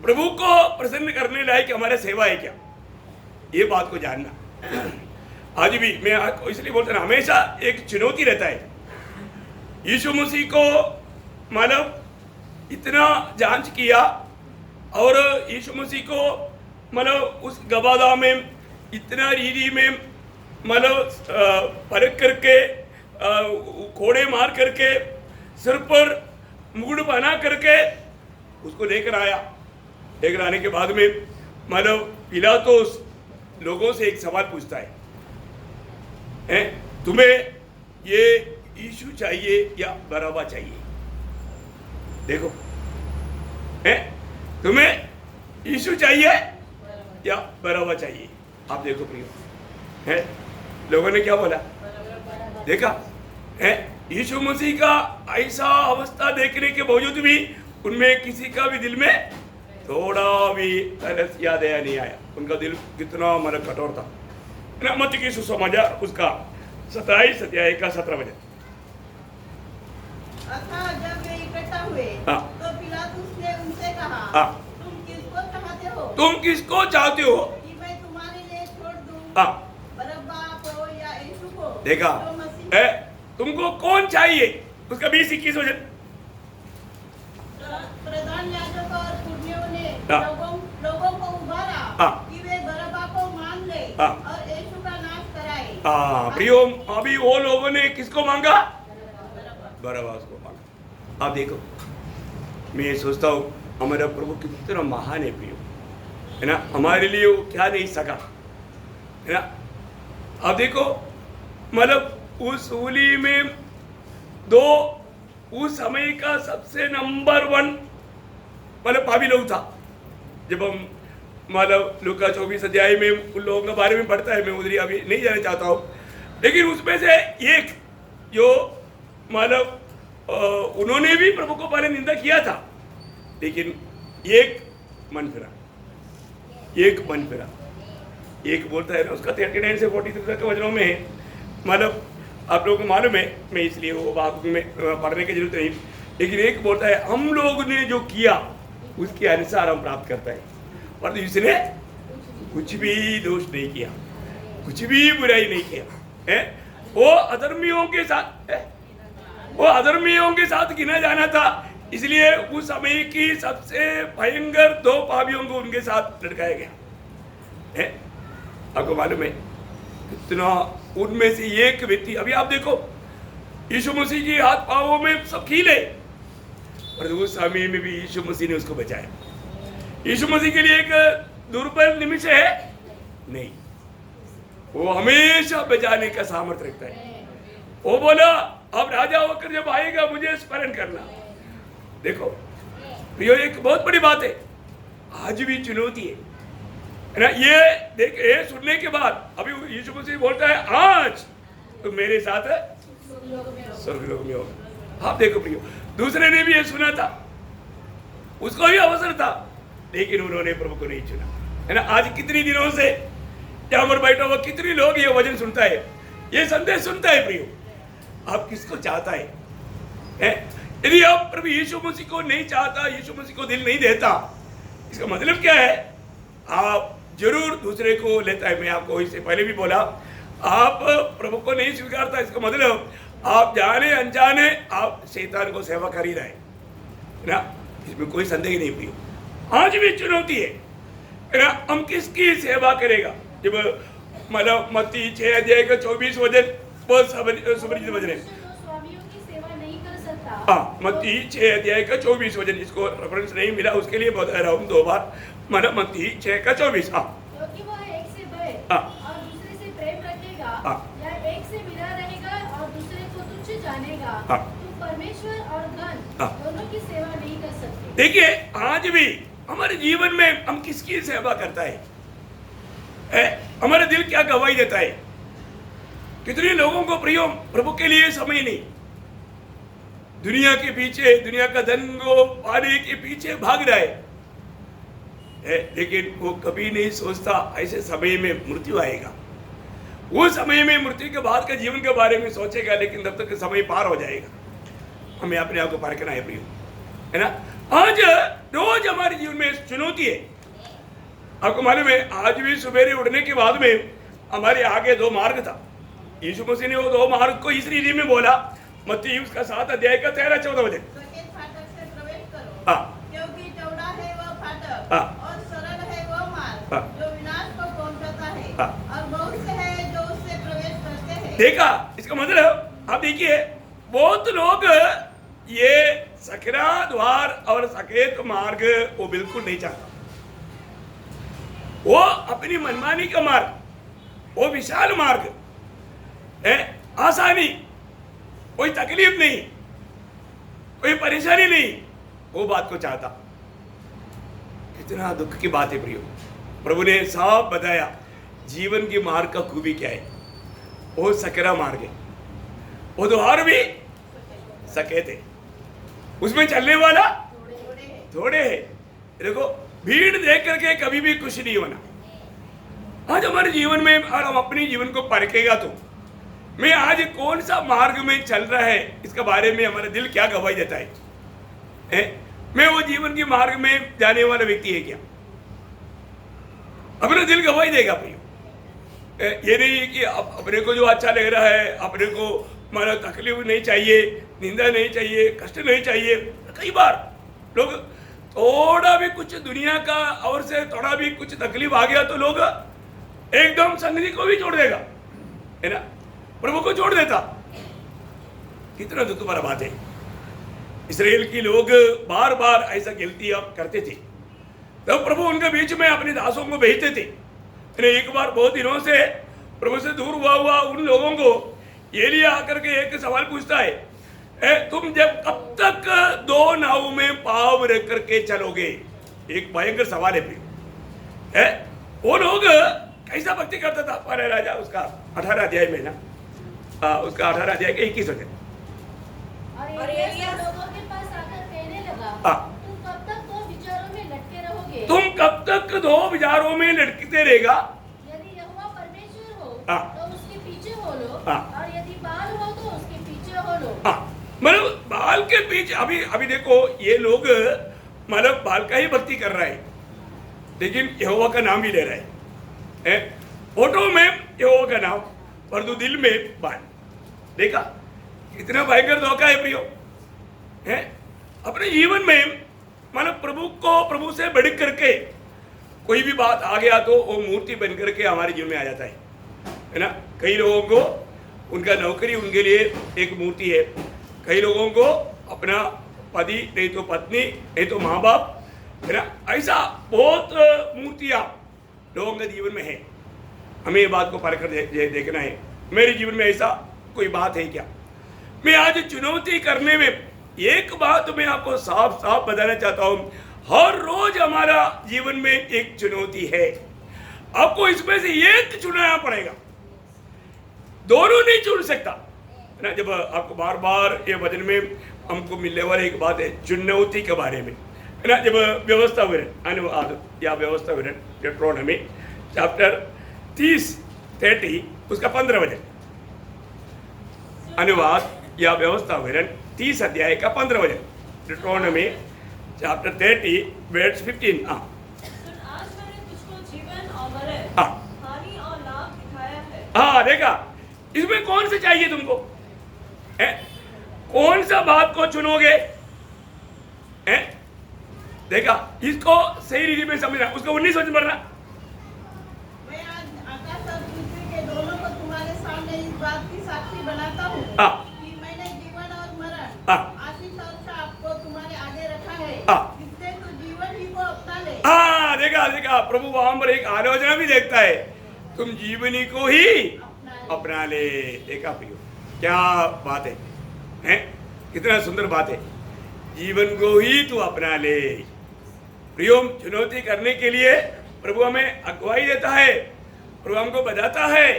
प्रभु को प्रसन्न करने लायक हमारा सेवा है क्या, ये बात को जानना। आज भी मैं आपको इसलिए बोलता हूँ, हमेशा एक चुनौती रहता है। यीशु मसीह को मतलब इतना जांच किया और यीशु मसीह को मतलब उस गबादा में इतना रीढ़ी में मतलब परख करके घोड़े मार करके सिर पर मुकुट बना करके उसको लेकर आया। लेकर आने के बाद में मतलब पिलातुस लोगों से एक सवाल पूछता है, तुम्हें ये यीशु चाहिए या बरअब्बा चाहिए? देखो, तुम्हें यीशु चाहिए या बरअब्बा चाहिए? आप देखो प्रियो, है लोगों ने क्या बोला? देखा है, यीशु मसीह का ऐसा अवस्था देखने के बावजूद भी उनमें किसी का भी दिल में थोड़ा भी तरस या दया नहीं आया। उनका दिल कितना मतलब कठोर था ना। मत्ती की सुसमाचार उसका 27 अध्याय का 17 वचन। अतः जब वे इकट्ठा हुए तो पिलातुस ने उनसे कहा, तुम किसको चाहते हो? तुम किसको चाहते हो कि मैं तुम्हारे लिए छोड़ दूं? बरअब्बा को या यीशु को? देखा जो मसीह है, तुमको कौन चाहिए? उसका 20-21 वचन। प्रधान याजक और पुरनियों ने लोगों को उभारा कि वे बरअब्बा को मान ले और यीशु का नाश कराए। प्रियो, अभी वो लोगों ने किसको मांगा? बरअब्बा को मांगा। आप देखो, मैं सोचता हूँ हमारा प्रभु कितना महान है प्रियो, है ना। हमारे लिए वो क्या नहीं सका, है ना। आप देखो मतलब उस सूली में दो उस समय का सबसे नंबर 1 मतलब पापी लोग था। जब हम मतलब लूका 24 अध्याय में उन लोगों के बारे में पढ़ता है, मैं उधर अभी नहीं जाना चाहता हूँ, लेकिन उसमें से एक जो मतलब उन्होंने भी प्रभु को पहले निंदा किया था, लेकिन एक मन फिरा। एक बोलता है ना, उसका 39 से 43 तक के वचनों में है। मतलब आप लोगों को मालूम है, मैं इसलिए वो बात में पढ़ने की जरूरत नहीं, लेकिन एक बोलता है हम लोग ने जो किया उसके अनुसार हम प्राप्त करता है, और इसने कुछ भी दोष नहीं किया, कुछ भी बुराई नहीं किया है। वो अधर्मियों के साथ गिना जाना था, इसलिए उस समय की सबसे भयंकर 2 पापियों को उनके साथ लटकाया गया है। आपको मालूम है कितना उनमें से एक व्यक्ति, अभी आप देखो यीशु मसीह के हाथ पांवों में सब कील है, और उस समय में भी यीशु मसीह ने उसको बचाया। यीशु मसीह के लिए एक दुर्बल निमिष है नहीं, वो हमेशा बचाने का सामर्थ्य रखता है। वो बोला अब राजा होकर जब आएगा मुझे स्मरण करना। देखो प्रियो, एक बहुत बड़ी बात है, आज भी चुनौती है ना। ये देख, ये सुनने के बाद अभी यीशु मसीह बोलता है आज तो मेरे साथ स्वर्गलोक में होगा। आप देखो प्रियो, दूसरे ने भी ये सुना था, उसको भी अवसर था, लेकिन उन्होंने प्रभु को नहीं चुना, है ना। आज कितनी दिनों से यहाँ पर बैठा हुआ कितने लोग ये वचन सुनता है, ये संदेश सुनता है प्रियो, आप किसको चाहता है? यदि आप प्रभु यीशु मसीह को नहीं चाहता, यीशु मसीह को दिल नहीं देता, इसका मतलब क्या है? आप जरूर दूसरे को लेता है। मैं आपको इससे पहले भी बोला, आप प्रभु को नहीं स्वीकारता, इसका मतलब आप जाने अनजाने आप शैतान को सेवा कर ही रहे ना, इसमें कोई संदेह नहीं प्रियो। आज भी चुनौती है ना, हम किसकी सेवा करेगा? जब मतलब मत्ती 6 अध्याय का 24 वचन बहुत सुपरिचित वचन है। हाँ, मत्ती 6 अध्याय का 24 वचन, इसको रेफरेंस नहीं मिला उसके लिए बता रहा हूँ 2 बार। मतलब मत्ती 6 का 24। क्योंकि वह एक से भय और दूसरे से प्रेम रखेगा या एक से मिला रहेगा और दूसरे को तुच्छ जानेगा, तो परमेश्वर और धन दोनों की सेवा नहीं कर सकते। देखिए आज भी हमारे जीवन में हम किसकी सेवा करता है? हमारा दिल क्या गवाही देता है? कितने लोगों को प्रियो प्रभु के लिए समय नहीं, दुनिया के पीछे, दुनिया का धन को पाने के पीछे भाग रहा है, लेकिन वो कभी नहीं सोचता ऐसे समय में मृत्यु आएगा। वो समय में मृत्यु के बाद के जीवन के बारे में सोचेगा, लेकिन तब तक समय पार हो जाएगा। हमें अपने आप को पार करना है प्रियो, है ना। आज रोज हमारे जीवन में चुनौती है। आपको मालूम है आज भी सवेरे उठने के बाद में हमारे आगे 2 मार्ग था। यीशु मसीह ने वो 2 मार्ग को इस रीति में बोला, मत्ती उसका 7 अध्याय का 13-14 वचन। फाटक से प्रवेश करो, क्योंकि चौड़ा है वह फाटक और सरल है वह मार्ग हाँ। और बहुत से हैं जो उससे प्रवेश करते हैं। देखा, इसका मतलब आप देखिए, बहुत लोग ये सकरा द्वार और सकेत मार्ग वो बिल्कुल नहीं चाहता। वो अपनी मनमानी का मार्ग, वो विशाल मार्ग है, आसानी, कोई तकलीफ नहीं, कोई परेशानी नहीं, वो बात को चाहता। कितना दुख की बात है प्रियो। प्रभु ने साफ बताया जीवन की मार्ग का खूबी क्या है। वो सकरा मार्ग है, वो द्वार भी सकेत है, उसमें चलने वाला थोड़े है। देखो, भीड़ देख करके कभी भी खुश नहीं होना। आज हमारे जीवन में, और हम अपने जीवन को परखेगा तो मैं आज कौन सा मार्ग में चल रहा है, इसके बारे में हमारा दिल क्या गवाही देता है? मैं वो जीवन के मार्ग में जाने वाला व्यक्ति है क्या? अपना दिल गवाही देगा प्रियो। ये नहीं है कि अपने को जो अच्छा लग रहा है, अपने को माना तकलीफ नहीं चाहिए, निंदा नहीं चाहिए, कष्ट नहीं चाहिए। कई बार लोग थोड़ा भी कुछ दुनिया का और से थोड़ा भी कुछ तकलीफ आ गया तो लोग एकदम संगति को भी छोड़ देगा, है ना, प्रभु को छोड़ देता। कितना दुख भरा बात है। इस्राएल की लोग बार बार ऐसा गलती करते थे, तब प्रभु उनके बीच में अपने दासों को भेजते थे। एक बार बहुत दिनों से प्रभु से दूर हुआ उन लोगों को एलिया आकर के एक सवाल पूछता है, तुम जब कब तक दो नाव में पाव रख करके चलोगे? एक भयंकर सवाल है प्रियो। वो लोग कैसा भक्ति करता था पर राजा, उसका 18 अध्याय में ना, उसका 18 अध्याय के 21 होते। और एलिया लोगों के पास आकर कहने लगा, तुम कब तक दो विचारों में लटके रहोगे? तुम कब तक दो विचारों में लटकते रहेगा? यदि यहोवा परमेश्वर हो तो उसके पीछे हो लो, और यदि बाल हो तो उसके पीछे हो लो। मतलब बाल के पीछे, अभी देखो ये लोग मतलब बाल का ही भक्ति कर रहा है, लेकिन यहोवा का नाम ही ले रहा है। फोटो में यहोवा का नाम, परंतु दिल में बाल। देखा कितना भयंकर धोखा है प्रियो। है अपने जीवन में मतलब प्रभु से बढ़ करके कोई भी बात आ गया तो वो मूर्ति बन करके हमारे जीवन में आ जाता है ना। कई लोगों को उनका नौकरी उनके लिए एक मूर्ति है, कई लोगों को अपना पति, नहीं तो पत्नी, नहीं तो माँ बाप, है ना। ऐसा बहुत मूर्तियाँ लोगों के जीवन में है। हमें ये बात को परख कर देखना है, मेरे जीवन में ऐसा कोई बात है क्या? मैं आज चुनौती करने में एक बात मैं आपको साफ साफ बताना चाहता हूं, हर रोज हमारा जीवन में एक चुनौती है। आपको इसमें से एक चुनना पड़ेगा, दोनों नहीं चुन सकता, है ना। जब आपको बार बार ये वचन में हमको मिलने वाली एक बात है चुनौती के बारे में, है ना। जब व्यवस्था विवरण अनुवाद या व्यवस्था विवरण deuteronomy चैप्टर 30 उसका 15 वचन, अनुवाद या व्यवस्था विवरण 30 अध्याय का 15 वचन, deuteronomy चैप्टर 30 वर्स 15। सुन, आज मैंने तुझको जीवन और मरण, हानि और लाभ दिखाया है। हाँ, देखा, इसमें कौन सा चाहिए तुमको? कौन सा बात को चुनोगे? देखा, इसको सही रीति में समझना, उसको 19 वचन पढ़ना। मैं आज आकाश और पृथ्वी के दोनों को तुम्हारे सामने इस बात की साक्षी बनाता हूँ कि मैंने जीवन और मरण, आशीष और श्राप को तुम्हारे आगे रखा है, इससे तू जीवन ही को अपना ले। देखा, प्रभु वहां पर एक आलोचना भी देखता है, तुम जीवनी को ही अपना ले। देखा प्रियो, क्या बात है? कितना सुंदर बात है, जीवन को ही तू अपना ले। प्रियो, चुनौती करने के लिए प्रभु हमें अगुवाई देता है, प्रभु हमको बताता है,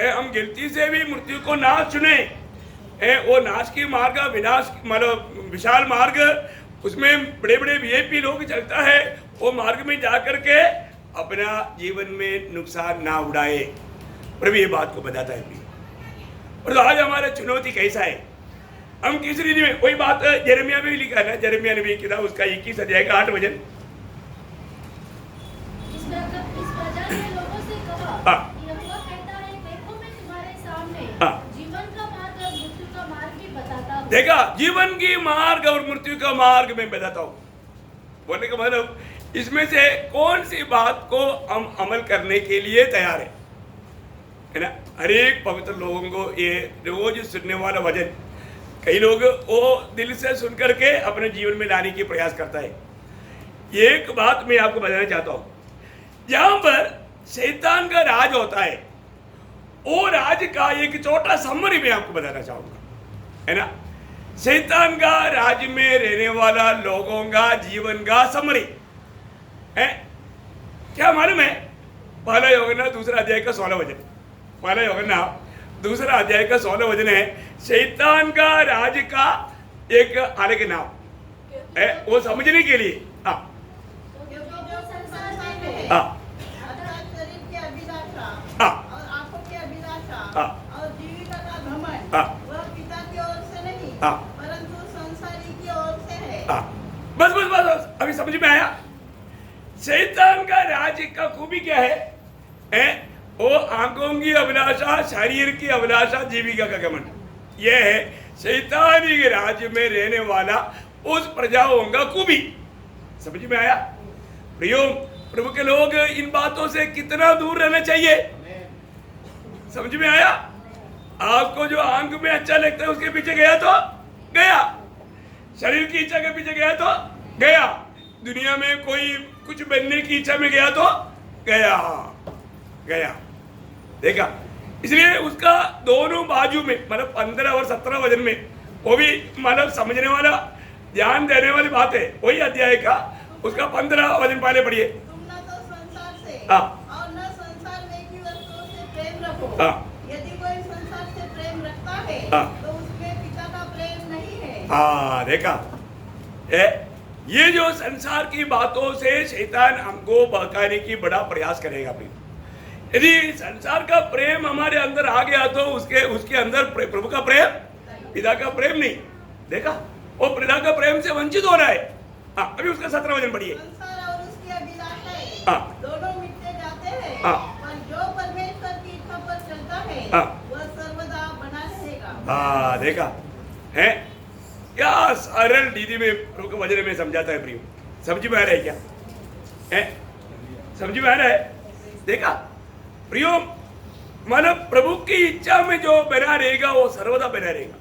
हम गलती से भी मृत्यु को ना चुने। वो नाश की मार्ग, विनाश मतलब विशाल मार्ग, उसमें बड़े बड़े वीआईपी लोग चलता है, वो मार्ग में जा करके अपना जीवन में नुकसान ना उड़ाए। प्रभु ये बात को बताता है। और आज हमारा चुनौती कैसा है, हम किस रीति में, कोई बात यिर्मयाह में भी लिखा है ना, यिर्मयाह नबी की किताब उसका 21 अध्याय का 8 वचन। इस प्रजा ने लोगों से कहा, यहोवा कहता है, देखो मैं तुम्हारे सामने जीवन का मार्ग और मृत्यु का मार्ग भी बताता हूँ। देखा, जीवन की मार्ग और मृत्यु का मार्ग मैं बताता हूँ। बोलने का मतलब इसमें से कौन सी बात को हम अमल करने के लिए तैयार है ना। हर एक पवित्र लोगों को ये रोज सुनने वाला वचन कई लोग वो दिल से सुन करके अपने जीवन में लाने की प्रयास करता है। एक बात मैं आपको बताना चाहता हूं, जहां पर शैतान का राज होता है वो राज का एक छोटा समरी मैं आपको बताना चाहूंगा, है ना। शैतान का राज में रहने वाला लोगों का जीवन का समरी है क्या मालूम है। पहला यूहन्ना दूसरा अध्याय का 16 वचन, पहला यूहन्ना दूसरा अध्याय का 16 वचन है, शैतान का राज का एक अलग नाम है, वो समझने के लिए। हाँ क्योंकि जो संसार में है, हाँ अर्थात शरीर की अभिलाषा हाँ और आंखों की अभिलाषा हाँ और जीविका का घमंड, हाँ वह पिता की ओर से नहीं, हाँ परंतु संसारी की ओर से है। हाँ बस बस बस अभी समझ में आया। शैतान का राज का खूबी क्या है? वो आंखों की अभिलाषा, शरीर की अभिलाषा, जीविका का घमंड, यह है शैतानी के राज्य में रहने वाला उस प्रजाओं का खूबी। समझ में आया प्रियो? प्रभु के लोग इन बातों से कितना दूर रहना चाहिए, समझ में आया? आपको जो आंख में अच्छा लगता है उसके पीछे गया तो गया, शरीर की इच्छा के पीछे गया तो गया, दुनिया में कोई कुछ बनने की इच्छा में गया तो गया गया, देखा। इसलिए उसका दोनों बाजू में मतलब 15 और 17 वचन में वो भी मतलब समझने वाला, ध्यान देने वाली बात है। वही अध्याय का उसका 15 वचन पहले पढ़िए। तुम न तो संसार से हाँ और न संसार में की वस्तुओं से प्रेम रखो। हाँ यदि कोई संसार से प्रेम रखता है हाँ तो उसमें पिता का प्रेम नहीं है। हाँ देखा, ये जो संसार की बातों से शैतान हमको बहकाने की बड़ा प्रयास करेगा भाई। यदि संसार का प्रेम हमारे अंदर आ गया तो उसके अंदर प्रभु का प्रेम, पिता का प्रेम नहीं, देखा, वो पिता का प्रेम से वंचित हो रहा है। हाँ अभी उसका 17 वचन पढ़िए। संसार और उसकी अभिलाषाएं हाँ दोनों मिटते जाते हैं, हाँ पर जो परमेश्वर की इच्छा पर चलता है हाँ वह सर्वदा बना रहेगा। हाँ देखा है क्या सरल दीदी में प्रभु के वचन में समझाता है प्रियो। समझ में आ रहा है क्या? है समझ में आ रहा है? देखा प्रियो, मतलब प्रभु की इच्छा में जो बना रहेगा वो सर्वदा बना रहेगा,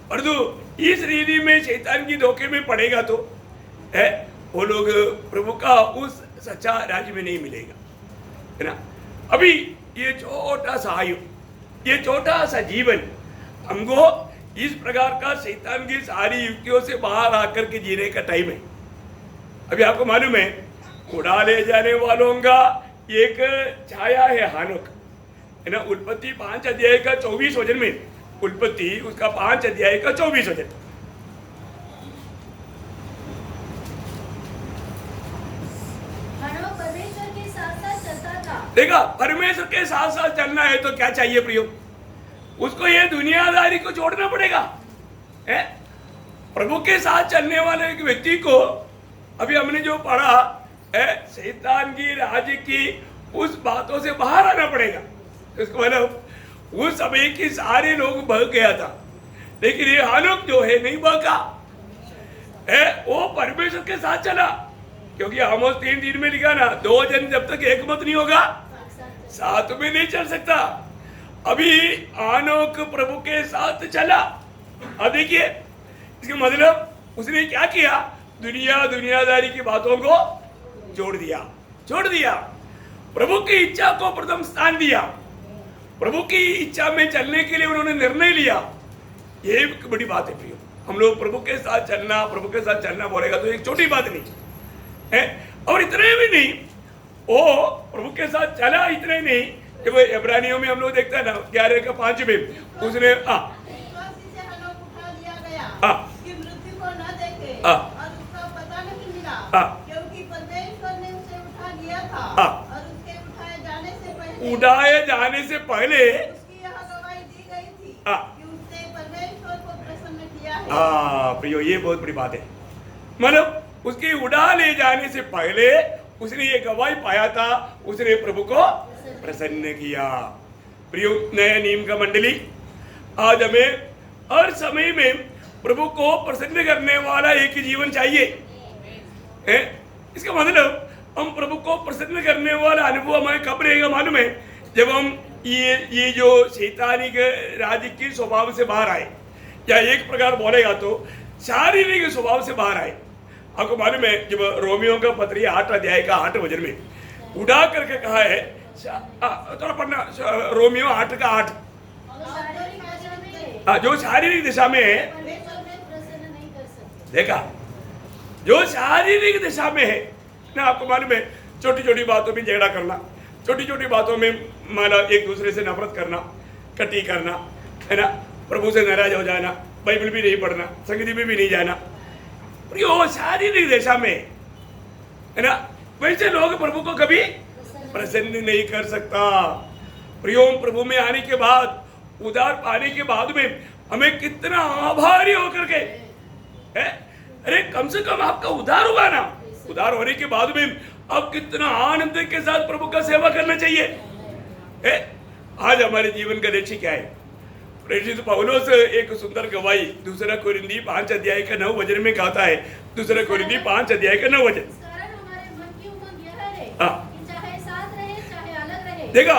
परंतु इस रीति में शैतान की धोखे में पड़ेगा तो है वो लोग प्रभु का उस सच्चा राज्य में नहीं मिलेगा, है ना। अभी ये छोटा सा आयु, ये छोटा सा जीवन हमको इस प्रकार का शैतान की सारी युक्तियों से बाहर आकर के जीने का टाइम है। अभी आपको मालूम है उड़ा ले जाने वालों का एक छाया है हानोक, है ना। उत्पत्ति 5 अध्याय का 24 वचन में, उत्पत्ति उसका 5 अध्याय का 24 वचन। हनोक परमेश्वर के साथ साथ चलता था। देखा, परमेश्वर के साथ साथ चलना है तो क्या चाहिए प्रियो? उसको ये दुनियादारी को छोड़ना पड़ेगा, है। प्रभु के साथ चलने वाले एक व्यक्ति को अभी हमने जो पढ़ा है, शैतान की राज्य की उस बातों से बाहर आना पड़ेगा। इसको मतलब उस समय की सारे लोग बह गया था, लेकिन ये हानोक जो है नहीं बहका है, वो परमेश्वर के साथ चला। क्योंकि आमोस 3:3 में लिखा ना, 2 जन जब तक एक मत नहीं होगा साथ में नहीं चल सकता। अभी हानोक प्रभु के साथ चला। अब देखिए इसका मतलब उसने क्या किया, दुनियादारी की बातों को छोड़ दिया, प्रभु की इच्छा को प्रथम स्थान दिया, प्रभु की इच्छा में चलने के लिए उन्होंने निर्णय लिया। ये एक बड़ी बात है प्रियो। हम लोग प्रभु के साथ चलना बोलेगा तो एक छोटी बात नहीं है। और इतने भी नहीं, वो प्रभु के साथ चला, इतने नहीं, जब इब्रानियों में हम लोग देखते हैं ना 11:5 में उसने विश्वासी से हनोक उठा दिया गया कि मृत्यु को न देखे और उसका पता नहीं मिला, क्योंकि परमेश्वर ने उसे उठा लिया था और उसके उठाए जाने से पहले उसकी यह गवाही दी गई थी कि उसने परमेश्वर को प्रसन्न किया है। प्रियो ये बहुत बड़ी बात है। मतलब उसकी उड़ा ले जाने से पहले उसने ये गवाही पाया था, उसने प्रभु को प्रसन्न किया। प्रियो नया नियम का मंडली, आज हमें हर समय में प्रभु को प्रसन्न करने वाला एक ही जीवन चाहिए, है। इसका मतलब हम प्रभु को प्रसन्न करने वाला अनुभव हमें कब रहेगा मालूम है? जब हम ये जो शैतानी के राज्य के स्वभाव से बाहर आए, या एक प्रकार बोलेगा तो शारीरिक स्वभाव से बाहर आए। आपको मालूम है जब रोमियो का पत्री 8 अध्याय का 8 वचन में उड़ा करके कहा है, थोड़ा पढ़ना, रोमियो 8 का 8, जो शारीरिक दिशा में है, देखा, जो शारीरिक दिशा में है ना, आपको मालूम है छोटी छोटी बातों में झगड़ा करना, छोटी छोटी बातों में माना एक दूसरे से नफरत करना, कटी करना, है ना, प्रभु से नाराज हो जाना, बाइबल भी नहीं पढ़ना, संगति में भी नहीं जाना, यो शारीरिक दिशा में है ना, वैसे लोग प्रभु को कभी प्रसन्न नहीं कर सकता। प्रियोम प्रभु में आने के बाद, उदार पाने के बाद में हमें कितना आभारी होकर के है, अरे कम से कम आपका उधार हुआ ना, उधार होने के बाद में अब कितना आनंद के साथ प्रभु का सेवा करना चाहिए है? आज हमारे जीवन का लक्ष्य क्या है? प्रेषित पौलुस एक सुंदर गवाही 2 कोरिन्थी 5 अध्याय का 9 वचन में कहता है, 2 कोरिन्थी 5 अध्याय का 9 वचन, देखा,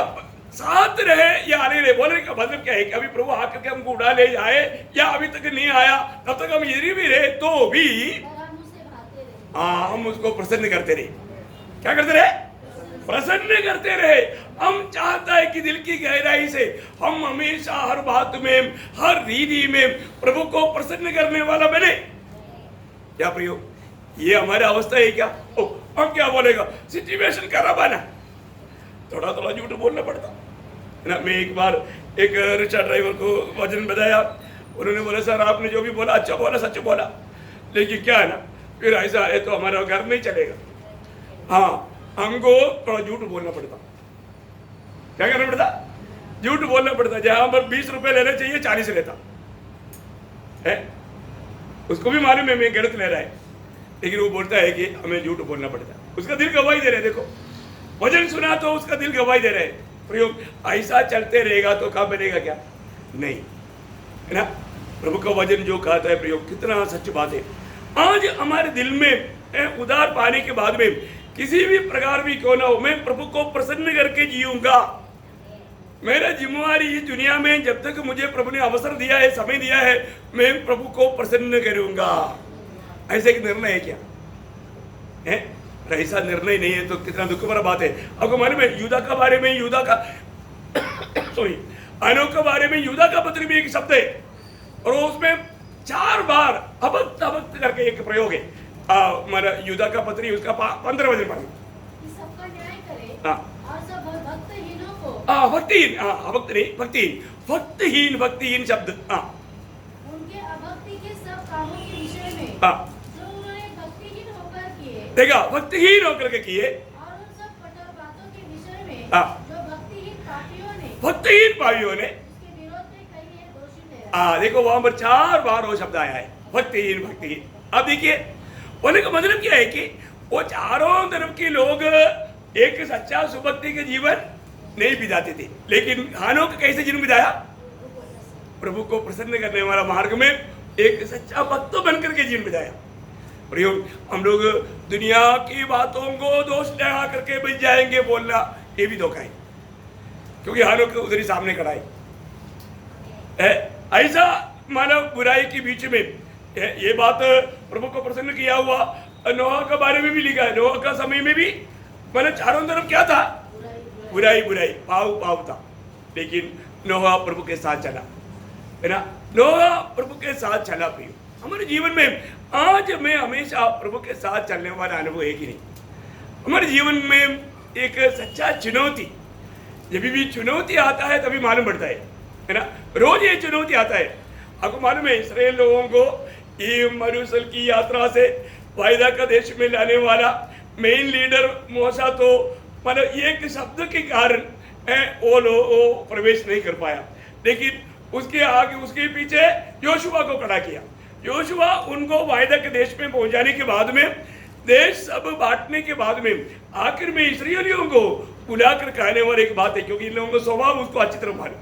साथ रहे या आने रहे, बोलने का मतलब क्या है कि अभी प्रभु आकर के हमको उड़ा ले जाए या अभी तक नहीं आया, तब तक हम यदि भी रहे तो भी हम उसको प्रसन्न करते रहे। क्या करते रहे? प्रसन्न करते रहे। हम चाहता है कि दिल की गहराई से हम हमेशा हर बात में, हर रीति में प्रभु को प्रसन्न करने वाला बने। क्या प्रियो, ये हमारी अवस्था है क्या? हम क्या बोलेगा, सिचुएशन खराब है ना, थोड़ा थोड़ा झूठ बोलना पड़ता ना। मैं एक बार एक रिक्शा ड्राइवर को वचन बताया, उन्होंने बोला सर आपने जो भी बोला अच्छा बोला, सच बोला, लेकिन क्या है ना, फिर ऐसा है तो हमारा घर नहीं चलेगा। हाँ, हमको थोड़ा झूठ बोलना पड़ता। क्या करना पड़ता? झूठ बोलना पड़ता। जहां पर 20 रुपए लेने चाहिए 40 लेता है, उसको भी मालूम है मैं गलत ले रहा है, लेकिन वो बोलता है कि हमें झूठ बोलना पड़ता है। उसका दिल गवाही दे रहे, देखो वचन सुना तो उसका दिल गवाही दे रहे। प्रयोग ऐसा चलते रहेगा तो कहाँ बनेगा? क्या नहीं, है ना। प्रभु का वचन जो कहता है प्रयोग, कितना सच बात है। आज हमारे दिल में उदार पाने के बाद में किसी भी प्रकार भी क्यों ना हो, मैं प्रभु को प्रसन्न करके जीऊंगा। मेरा जिम्मेवारी इस दुनिया में जब तक मुझे प्रभु ने अवसर दिया है, समय दिया है, मैं प्रभु को प्रसन्न करूंगा। ऐसे एक निर्णय है क्या है? ऐसा निर्णय नहीं है तो कितना दुख भरा बात है। आपको मालूम है यूदा का बारे में, यूदा का सॉरी अनोख के बारे में यूदा का पत्र भी एक शब्द है, और उसमें 4 बार अभक्त अभक्त करके एक प्रयोग है। मेरा यूदा का पत्री उसका 15 वचन पढ़ो। सबका न्याय करे हाँ, और सब भक्तहीनों को, भक्तिहीन, अभक्त नहीं, भक्तिहीन, भक्तिहीन, भक्तिहीन शब्द, उनके अभक्ति के सब कामों के विषय में जो उन्होंने भक्तिहीन होकर किए, देखा, भक्तिहीन होकर के किए, और उन सब कठोर बातों के विषय में जो भक्तिहीन पापियों ने उसके विरोध में कही है, दोषी ठहराया। देखो वहां पर 4 बार वो शब्द आया है, भक्तिहीन, भक्तिहीन। अब देखिए बोलने का मतलब क्या है कि वो चारों तरफ के लोग एक सच्चा सुभक्ति के जीवन नहीं बिताते थे, लेकिन हानोक कैसे जीवन बिताया? प्रभु को प्रसन्न करने वाला मार्ग में एक सच्चा भक्त बनकर के जीवन बिताया। प्रयोग हम लोग दुनिया की बातों को दोष लगा करके बच जाएंगे बोलना, ये भी धोखा है, क्योंकि हानोक उधर ही सामने खड़ा है। ऐसा मानव बुराई के बीच में ये बात प्रभु को प्रसन्न किया हुआ नोहा के बारे में भी लिखा है। नोहा का समय में भी मैंने चारों तरफ क्या था? बुराई बुराई, पाव पाव था, लेकिन नोहा प्रभु के साथ चला, है ना। नोहा प्रभु के साथ चला। प्रिय, हमारे जीवन में आज मैं हमेशा प्रभु के साथ चलने वाला अनुभव है कि नहीं? हमारे जीवन में एक सच्चा चुनौती, जब भी चुनौती आता है तभी मालूम पड़ता है ना। रोज ये चुनौती आता है। आपको मालूम है इस्राएल लोगों को ये मरुस्थल की यात्रा से वायदा का देश में लाने वाला मेन लीडर मूसा तो मतलब एक शब्द के कारण वो प्रवेश नहीं कर पाया, लेकिन उसके आगे उसके पीछे योशुआ को खड़ा किया। योशुआ उनको वायदा के देश में पहुंचाने के बाद में, देश सब बांटने के बाद में आखिर में इस्राएलियों को बुलाकर कहने वाली एक बात है, क्योंकि इन लोगों का स्वभाव उसको अच्छी तरह मालूम,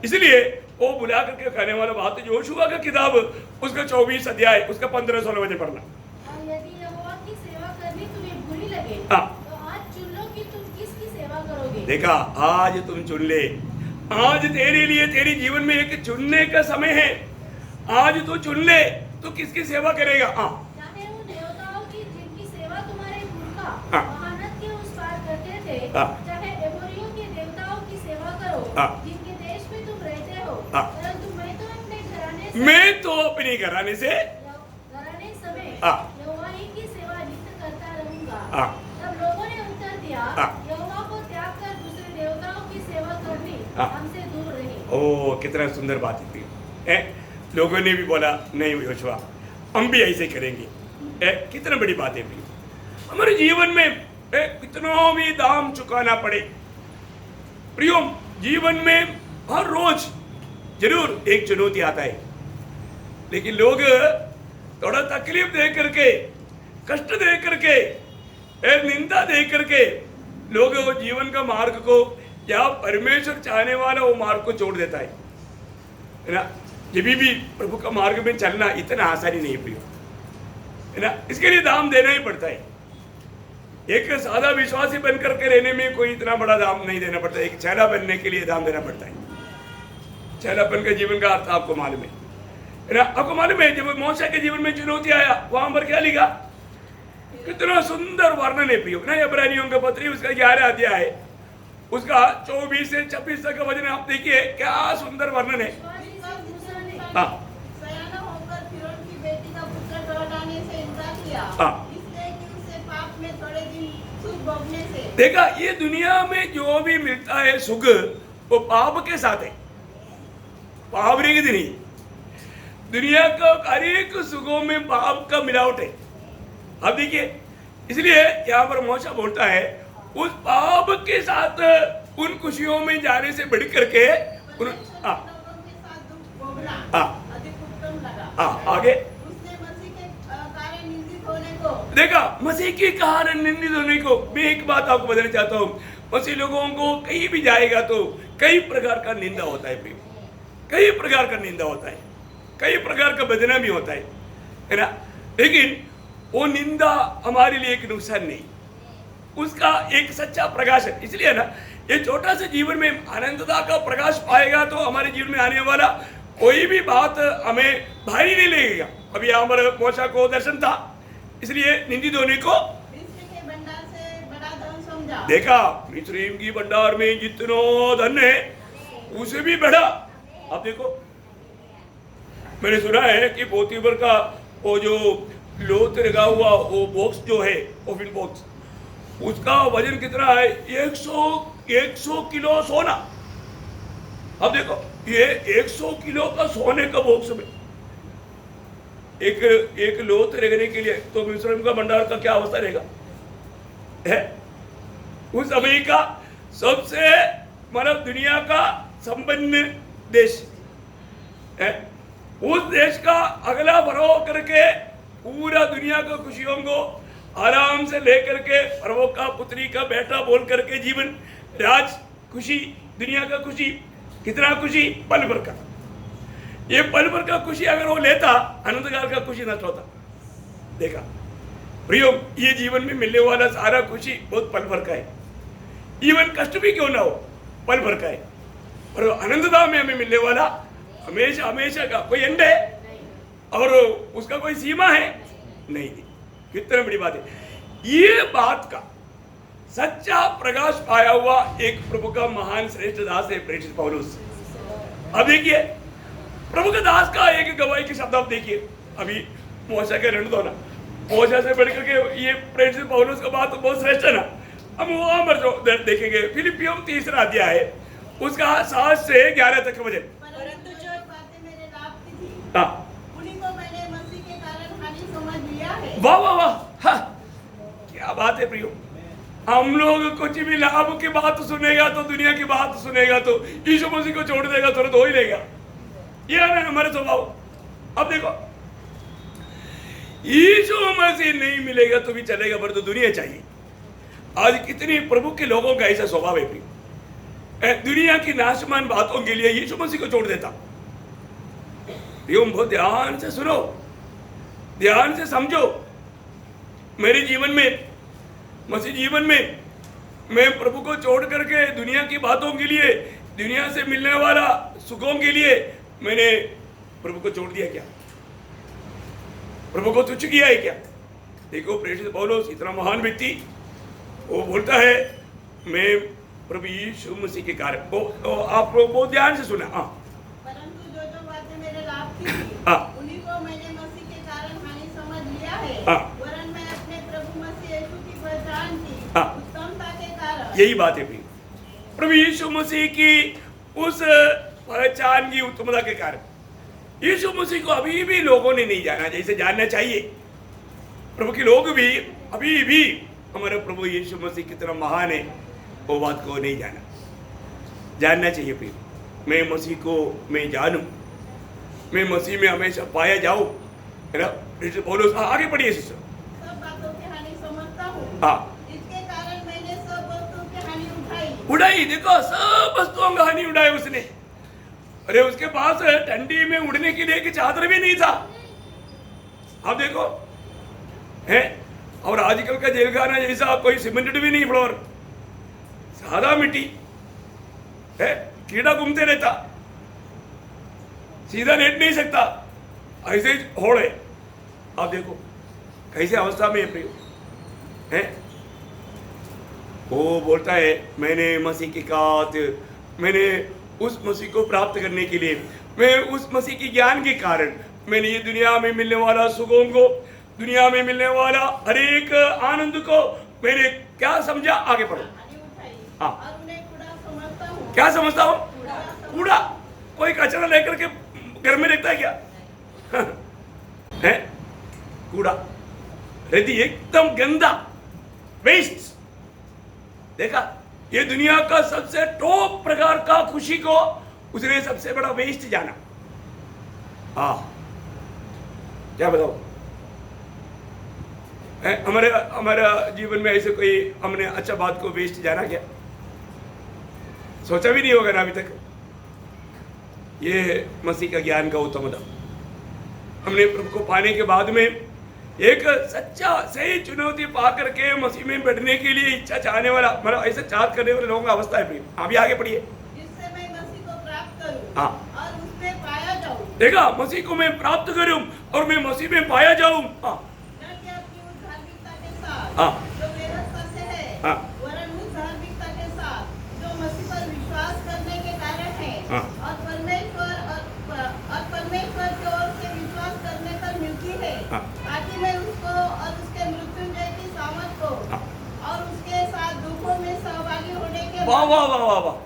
इसलिए वो बुला करके कहने वाला बात है। योशुआ का किताब उसका 24 अध्याय उसका 15-16 वचन पढ़ना। और यदि यहोवा की सेवा करने हाँ। तो आज चुन लो कि तुम किसकी सेवा करोगे। देखा, आज तुम चुन ले। आज तेरे लिए, तेरे जीवन में एक चुनने का समय है। आज तू चुन ले तो किसकी सेवा करेगा। हाँ, चाहे वो देवताओं की जिनकी सेवा तुम्हारे पुरखा हाँ। महानद के उस पार करते थे, हाँ। चाहे एमोरियों के देवताओं की सेवा करो, हाँ। जिनके देश में तुम रहते हो, हाँ। परंतु मैं तो अपने घराने से घराने समय हाँ। यहोवा ही की सेवा नित्य करता रहूंगा। हाँ। तब लोगों ने उत्तर दिया, हाँ। यहोवा को त्याग कर दूसरे देवताओं की सेवा करनी हाँ। हमसे दूर रहे। ओ, कितना सुंदर बात है। लोगों ने भी बोला नहीं योशुआ, हम भी ऐसे करेंगे। कितना बड़ी बात है प्रियो। हमारे जीवन में कितना भी दाम चुकाना पड़े प्रियो, जीवन में हर रोज जरूर एक चुनौती आता है, लेकिन लोग थोड़ा तकलीफ दे करके, कष्ट दे करके, निंदा दे करके लोग वो जीवन का मार्ग को, या परमेश्वर चाहने वाला वो मार्ग को छोड़ देता है ना। जब भी प्रभु का मार्ग में चलना इतना आसानी नहीं प्रियो, है ना। इसके लिए दाम देना ही पड़ता है। एक सादा विश्वासी बन करके रहने में कोई इतना बड़ा दाम नहीं देना पड़ता। एक चेला बनने के लिए दाम देना पड़ता है। चेलापन के जीवन का अर्थ आपको मालूम है ना। आपको मालूम है जब मूसा के जीवन में चुनौती आया, वहां पर क्या लिखा, कितना सुंदर वर्णन है प्रियो ना। इब्रानियों का पत्री उसका 11 अध्याय है, उसका 24 से 26 तक का वचन आप देखिए, क्या सुंदर वर्णन है। हाँ। सयाना होकर फिरौन की बेटी का पुत्र कहलाने से इनकार किया, हाँ। इसलिए कि उसे पाप में थोड़े दिन सुख भोगने से। देखा, ये दुनिया में जो भी मिलता है सुख, वो पाप के साथ है, पाप नहीं। दुनिया का हर एक सुखों में पाप का मिलावट है। अब देखिए, इसलिए यहाँ पर मूसा बोलता है, उस पाप के साथ उन खुशियों में जाने से बढ़ करके अधिक उत्तम लगा। आगे उसने मसीह के कारण निंदित होने को, देखा, मसीह के कारण निंदित होने को। मैं एक बात आपको बताना चाहता हूँ, मसीह लोगों को कहीं भी जाएगा तो कई प्रकार का निंदा होता है, कई प्रकार का निंदा होता है, कई प्रकार का बदनामी होता है ना। लेकिन वो निंदा हमारे लिए एक नुकसान नहीं, उसका एक सच्चा प्रकाश है। इसलिए ना, ये छोटा सा जीवन में आनंदता का प्रकाश पाएगा तो हमारे जीवन में आने वाला कोई भी बात हमें भारी नहीं लगेगा। अभी यहाँ पर मूसा को दर्शन था, इसलिए निंदित होने को मिस्र के भंडार से बड़ा धन समझा। देखा, मिस्रीम की भंडार में जितना धन है उसे भी बढ़ा। अब देखो, मैंने सुना है कि पोतीबर का वो जो लोथ लगा हुआ वो बॉक्स जो है, ओपन बॉक्स, उसका वजन कितना है, 100 किलो सोना। अब देखो, ये 100 किलो का सोने का बॉक्स में एक लोथ रखने के लिए, तो मिस्र का भंडार का क्या अवस्था रहेगा है। उस समय का सबसे मतलब दुनिया का संपन्न देश है, उस देश का अगला फरोह करके पूरा दुनिया का खुशियों को आराम से लेकर के फरोह का पुत्री का बेटा बोल करके जीवन, राज खुशी, दुनिया का खुशी, कितना खुशी, पल भर का। ये पल भर का खुशी अगर वो लेता, अनंत काल का खुशी नष्ट होता। देखा प्रियो, ये जीवन में मिलने वाला सारा खुशी बहुत पल भर का है। जीवन कष्ट भी क्यों ना हो, पल भर का है, और आनंदता में हमें मिलने वाला हमेशा हमेशा का कोई एंड है और उसका कोई सीमा है नहीं। कितनी बड़ी बात है। ये बात का सच्चा प्रकाश पाया हुआ एक प्रभु का महान श्रेष्ठ दास है प्रेषित पौलुस। अब देखिए, प्रभु के दास का एक गवाही के शब्द आप देखिए। अभी मूसा के रण दो ना, मूसा से बढ़कर के ये प्रेषित पौलुस का बात तो बहुत श्रेष्ठ है ना। हम वहां पर जो देखेंगे, फिलिपियों 3 अध्याय है, उसका 7 से 11 तक वचन। परंतु जो बातें मेरे लाभ की थी, हाँ, उन्हीं को मैंने मसीह के कारण हानि समझ लिया है। वाह वाह वाह, हाँ, क्या बात है प्रियो। हम लोग कुछ भी लाभ की बात सुनेगा तो, दुनिया की बात सुनेगा तो यीशु मसीह को छोड़ देगा, तुरंत हो ही लेगा। ये है हमारे स्वभाव। अब देखो, यीशु मसीह नहीं मिलेगा तो भी चलेगा, पर तो दुनिया चाहिए। आज कितनी प्रभु के लोगों का ऐसा स्वभाव है प्रियो, दुनिया की नाशमान बातों के लिए यीशु मसीह को छोड़ देता। प्रियो, बहुत ध्यान से सुनो, ध्यान से समझो। मेरे जीवन में मसीह जीवन में मैं प्रभु को छोड़ करके दुनिया की बातों के लिए, दुनिया से मिलने वाला सुखों के लिए मैंने प्रभु को छोड़ दिया क्या? प्रभु को तुच्छ किया है क्या? देखो प्रेषित पौलुस इतना महान व्यक्ति, वो बोलता है मैं प्रभु यीशु मसीह के कारण, आप बहुत ध्यान से सुना। हाँ, परंतु जो जो बातें मेरे लाभ की थी, हाँ, उन्हीं को मैंने मसीह के कारण हानि समझ लिया है। हाँ, वरन मैं अपने प्रभु मसीह यीशु की पहचान की हाँ, उत्तमता के कारण, यही बात है प्रभु यीशु मसीह की उस पहचान की उत्तमता के कारण यीशु मसीह को अभी भी लोगों ने नहीं जाना जैसे जानना चाहिए। प्रभु के लोग भी अभी भी हमारे प्रभु यीशु मसीह कितना महान है वो बात को नहीं जानना चाहिए। प्रिय, मैं मसीह को मैं जानूं, मैं मसीह में हमेशा पाया जाऊं, है ना? पौलुस आगे पढ़िए सिस्टर। सब बातों की हानि समझता हूँ। हाँ, इसके कारण मैंने सब वस्तुओं की हानि उड़ाई। देखो सब वस्तुओं का हानि उड़ाई उसने। अरे उसके पास ठंडी में उड़ने के लिए चादर भी नहीं था। आप देखो है, और आजकल का जेलखाना जैसा कोई सीमेंटेड भी नहीं फ्लोर, सादा मिट्टी है, कीड़ा घूमते रहता, सीधा लेट नहीं सकता, ऐसे ही होड़ है। आप देखो कैसे अवस्था में है। वो बोलता है मैंने मसीह की खात, मैंने उस मसीह को प्राप्त करने के लिए, मैं उस मसीह की ज्ञान के कारण मैंने ये दुनिया में मिलने वाला सुखों को, दुनिया में मिलने वाला हर एक आनंद को मैंने क्या समझा? आगे पढ़ो। हाँ, और उन्हें कूड़ा समझता हूँ। क्या समझता हूँ? कूड़ा। कोई कचरा लेकर के घर में रखता है क्या? है कूड़ा, रेती, एकदम गंदा, वेस्ट। देखा, ये दुनिया का सबसे टॉप प्रकार का खुशी को उसने सबसे बड़ा वेस्ट जाना। हाँ, क्या बताओ? हमारा जीवन में ऐसे कोई हमने अच्छा बात को वेस्ट जाना क्या? सोचा भी नहीं होगा ना अभी तक। ये मसीह का ज्ञान का उत्तम था। हमने प्रभु को पाने के बाद में एक सच्चा सही चुनौती पा करके मसीह में बढ़ने के लिए इच्छा चाहने वाला, मतलब ऐसे चाहत करने वाले लोगों की अवस्था है। अभी आगे पढ़िए। जिससे मैं मसीह को प्राप्त करूं, हाँ, और उसमें पाया जाऊं। देखा, मसीह को मैं प्राप्त करूं और मैं मसीह में पाया जाऊं। हाँ, न कि अपनी उस धार्मिकता के साथ हाँ, जो व्यवस्था से है, हाँ, वरन उस धार्मिकता के साथ जो मसीह पर विश्वास करने के कारण है, हाँ, और परमेश्वर की ओर से विश्वास करने पर मिलती है, हाँ, ताकि मैं उसको और उसके मृत्युंजय की सामर्थ को, हाँ, और उसके साथ दुखों में सहभागी होने के वाह वाह वाह वाह वाह।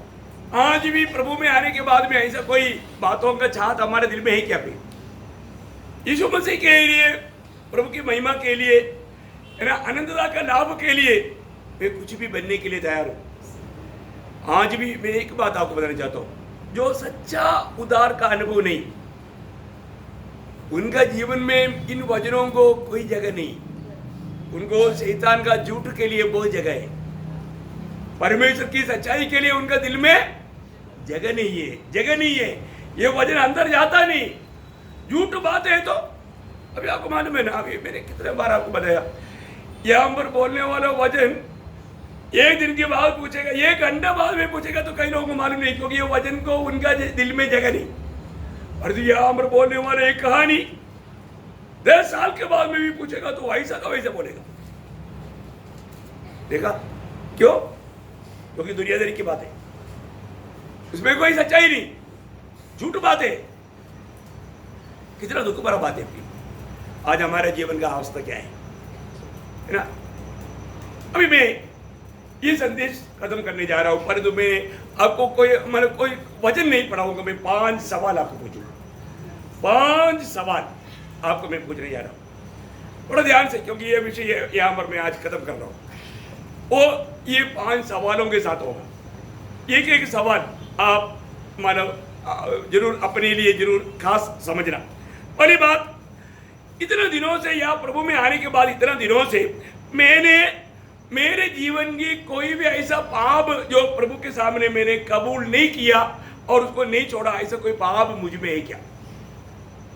आज भी प्रभु में आने के बाद में ऐसा कोई बातों का चाहत हमारे दिल में है क्या? यीशु मसीह के लिए, प्रभु की महिमा के लिए, है ना, आनंदता का लाभ के लिए मैं कुछ भी बनने के लिए तैयार हूं। आज भी मैं एक बात आपको बताना चाहता हूं, जो सच्चा उदार का अनुभव नहीं, उनका जीवन में इन वचनों को कोई जगह नहीं। उनको शैतान का झूठ के लिए बहुत जगह है, परमेश्वर की सच्चाई के लिए उनका दिल में जगह नहीं है, जगह नहीं है। ये वचन अंदर जाता नहीं। झूठ बात है तो अभी आपको मालूम है ना, अभी मैंने कितने बार आपको बताया, यहाँ पर बोलने वाला वचन एक दिन के बाद पूछेगा, एक घंटा बाद में पूछेगा तो कई लोगों को मालूम नहीं, क्योंकि ये वचन को उनका दिल में जगह नहीं। और तो यहाँ पर बोलने वाला एक कहानी 10 साल के बाद में भी पूछेगा तो वैसा का वैसा बोलेगा। देखा क्यों? क्योंकि दुनियादारी की बात है, उसमें कोई सच्चाई नहीं, झूठ बात है। कितना दुख भरा बात है। आज हमारे जीवन का अवस्था क्या है ना? अभी मैं ये संदेश खत्म करने जा रहा हूं, परंतु मैं आपको कोई वचन नहीं पढ़ाऊंगा। मैं 5 सवाल आपको पूछूंगा, 5 सवाल आपको मैं पूछने जा रहा हूं, थोड़ा ध्यान से, क्योंकि ये विषय यहाँ पर मैं आज खत्म कर रहा हूँ। वो ये 5 सवालों के साथ होगा। एक एक सवाल आप मानो जरूर अपने लिए जरूर खास समझना। पहली बात, इतने दिनों से या प्रभु में आने के बाद इतने दिनों से मैंने मेरे जीवन की कोई भी ऐसा पाप जो प्रभु के सामने मैंने कबूल नहीं किया और उसको नहीं छोड़ा, ऐसा कोई पाप मुझ में है क्या?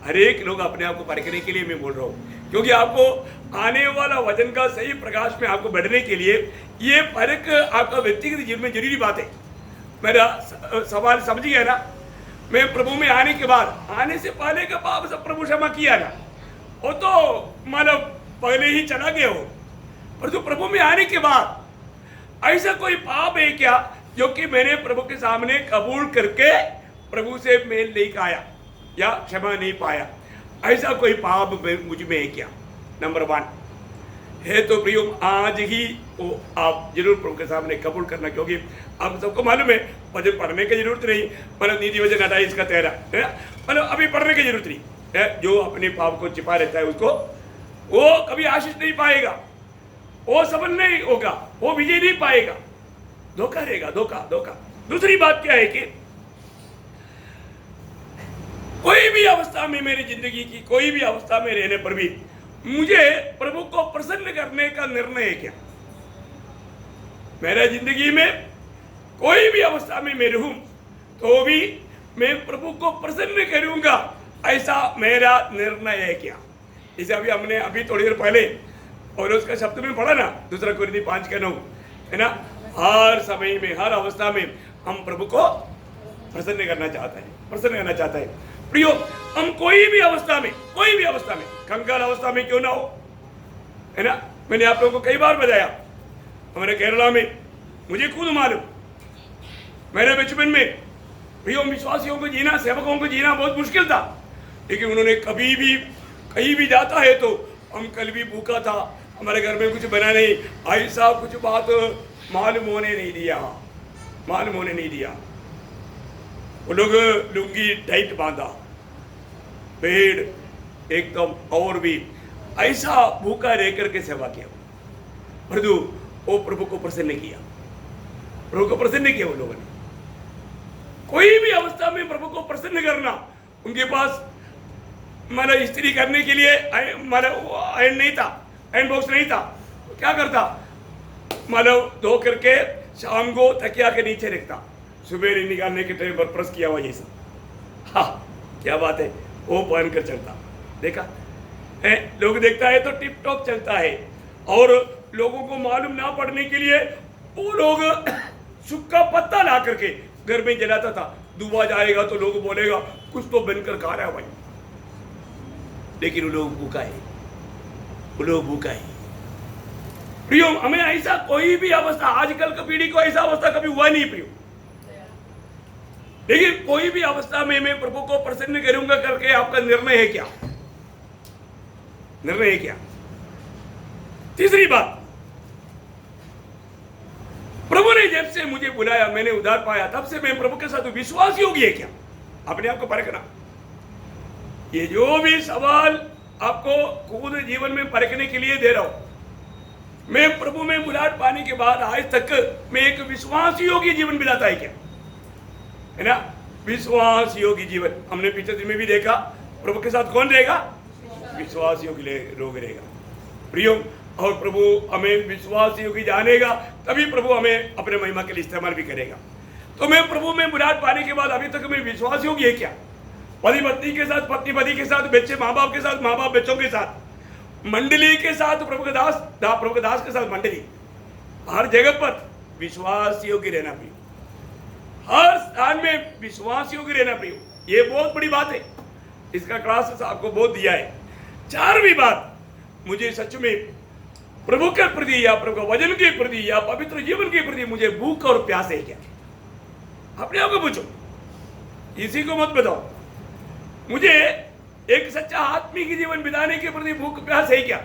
हर एक लोग अपने आप को परखने के लिए मैं बोल रहा हूँ, क्योंकि आपको आने वाला वचन का सही प्रकाश में आपको बढ़ने के लिए ये परख आपका व्यक्तिगत जीवन में जरूरी बात है। मेरा सवाल समझ गया ना? मैं प्रभु में आने के बाद, आने से पहले का पाप सब प्रभु क्षमा किया ना, वो तो मतलब पहले ही चला गया हो, पर तो प्रभु में आने के बाद ऐसा कोई पाप है क्या जो कि मैंने प्रभु के सामने कबूल करके प्रभु से मेल नहीं खाया या क्षमा नहीं पाया? ऐसा कोई पाप मुझ में है क्या? नंबर 1 है तो प्रियो, आज ही वो आप जरूर प्रभु के सामने कबूल करना, क्योंकि आप सबको मालूम है वचन पढ़ने की जरूरत नहीं, मतलब नीति वचन 28 का 13 है ना, मतलब अभी पढ़ने की जरूरत नहीं है। जो अपने पाप को छिपा रहता है उसको वो कभी आशीष नहीं पाएगा, वो सफल नहीं होगा, वो विजय नहीं पाएगा, धोखा रहेगा, धोखा धोखा। दूसरी बात क्या है कि कोई भी अवस्था में, मेरी जिंदगी की कोई भी अवस्था में रहने पर भी मुझे प्रभु को प्रसन्न करने का निर्णय है क्या? मेरा जिंदगी में कोई भी अवस्था में मैं रहूं तो भी मैं प्रभु को प्रसन्न करूंगा, ऐसा मेरा निर्णय है क्या? जैसे हमने अभी थोड़ी देर पहले और उसका शब्द में पढ़ा ना, 2 कोरिन्थी 5:9 है ना, हर समय में, हर अवस्था में हम प्रभु को प्रसन्न करना चाहते हैं, प्रसन्न करना चाहते हैं। प्रियो, हम कोई भी अवस्था में, कंगाल अवस्था में क्यों ना हो, है ना, मैंने आप लोगों को कई बार बताया, हमारे केरला में मुझे खुद मालूम, मेरे बचपन में प्रियो विश्वासियों को जीना, सेवकों को जीना बहुत मुश्किल था, लेकिन उन्होंने कभी भी कहीं भी जाता है तो हम कल भी भूखा था, हमारे घर में कुछ बना नहीं, ऐसा कुछ बात मालूम होने नहीं दिया। वो लोग लुंगी टाइट बांधा, पेड़ एकदम, और भी ऐसा भूखा रह करके सेवा किया, परंतु वो प्रभु को प्रसन्न किया, वो लोगों ने। कोई भी अवस्था में प्रभु को प्रसन्न करना, उनके पास मतलब स्त्री करने के लिए मतलब आयरन नहीं था, आयरन बॉक्स नहीं था, तो क्या करता, मतलब धो करके शाम को तकिया के नीचे रखता, सुबह निकालने के टाइम पर प्रेस किया हुआ जैसा। हाँ, क्या बात है, वो पहन कर चलता, देखा है, लोग देखता है तो टिप टॉप चलता है, और लोगों को मालूम ना पड़ने के लिए वो लोग सूखा पत्ता ला करके घर में जलाता था, डूबा जाएगा तो लोग बोलेगा कुछ तो बनकर खा रहा है भाई, लेकिन वो लोग भूखा है। प्रियो, हमें ऐसा कोई भी अवस्था, आजकल की पीढ़ी को ऐसा अवस्था कभी हुआ नहीं प्रियो, लेकिन कोई भी अवस्था में मैं प्रभु को प्रसन्न करूंगा करके आपका निर्णय है क्या? तीसरी बात, प्रभु ने जब से मुझे बुलाया, मैंने उद्धार पाया, तब से मैं प्रभु के साथ विश्वास योग्य है क्या? अपने आप को परखना। ये जो भी सवाल आपको खुद जीवन में परखने के लिए दे रहा हूं, मैं प्रभु में बुलाहट पाने के बाद आज तक मैं एक विश्वास योग्य जीवन बिताता है क्या? है ना, विश्वास योग्य जीवन। हमने पिछले दिन में भी देखा, प्रभु के साथ कौन रहेगा? विश्वास योग्य लोग रहेगा प्रियो, और प्रभु हमें विश्वास योग्य जानेगा, तभी प्रभु हमें अपने महिमा के लिए इस्तेमाल भी करेगा। तो मैं प्रभु में बुलाहट पाने के बाद अभी तक मैं विश्वास योग्य है क्या? पति पत्नी के साथ, पत्नी पति के साथ, बच्चे माँ बाप के साथ, माँ बाप बच्चों के साथ, मंडली के साथ, प्रभु के दास के साथ मंडली, हर जगह पर विश्वास योग्य रहना प्रियो, हर स्थान में विश्वास योग्य रहना प्रियो, ये बहुत बड़ी बात है। इसका क्लास आपको बहुत दिया है। 4वीं बात, मुझे सच में प्रभु के प्रति या प्रभु वचन के प्रति या पवित्र जीवन के प्रति मुझे भूख और प्यास है क्या? अपने आप को पूछो, इसी को मत बताओ। मुझे एक सच्चा आत्मिक जीवन बिताने के प्रति भूख प्यास है क्या?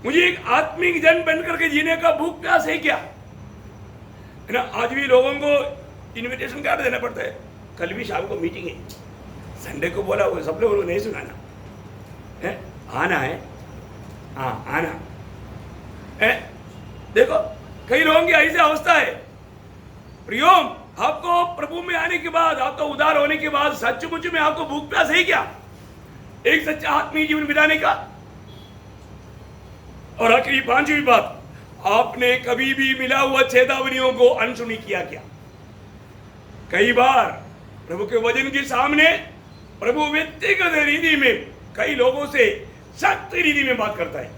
मुझे एक आत्मिक जन बन करके जीने का भूख प्यास है क्या? है ना, आज भी लोगों को इनविटेशन कार्ड देना पड़ता है, कल भी शाम को मीटिंग है, संडे को बोला वो सब लोगों को नहीं सुनाना है, आना है, हाँ आना है। देखो कई लोगों की ऐसी अवस्था है प्रियो, आपको प्रभु में आने के बाद, आपका उद्धार होने के बाद सचमुच में आपको भूख प्यास है क्या एक सच्चा आत्मीय जीवन बिताने का? और आखिरी 5वीं बात, आपने कभी भी मिला हुआ चेतावनियों को अनसुनी किया क्या? कई बार प्रभु के वचन के सामने प्रभु व्यक्तिगत रीति में कई लोगों से सख्त रीति में बात करता है,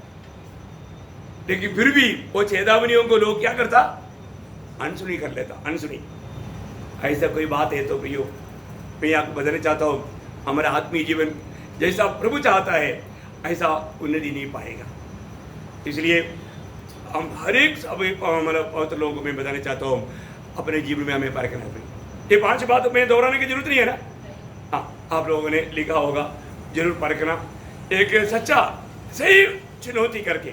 लेकिन फिर भी वो चेतावनियों को लोग क्या करता, अनसुनी कर लेता, अनसुनी। ऐसा कोई बात है तो प्रियो मैं आपको बताना चाहता हूँ, हमारा आत्मीय जीवन जैसा प्रभु चाहता है ऐसा उन्नति नहीं पाएगा। इसलिए हम हर एक मतलब बहुत लोगों को मैं बताना चाहता हूँ, अपने जीवन में हमें परखना है। ये 5 बात में दोहराने की जरूरत नहीं है ना। हाँ, आप लोगों ने लिखा होगा, जरूर परखना, एक सच्चा सही चुनौती करके,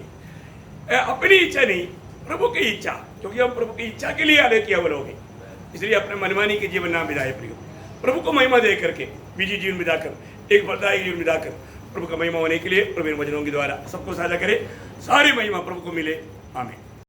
अपनी इच्छा नहीं प्रभु की इच्छा, क्योंकि हम प्रभु की इच्छा के लिए आले किया वो लोग हैं। इसलिए अपने मनमानी के जीवन ना बिताए प्रियो, प्रभु को महिमा दे करके बीजी जीवन बिताकर, एक फलदायी जीवन बिताकर प्रभु का महिमा होने के लिए प्रभु इन वचनों के द्वारा सबको साझा करे। सारी महिमा प्रभु को मिले। आमीन।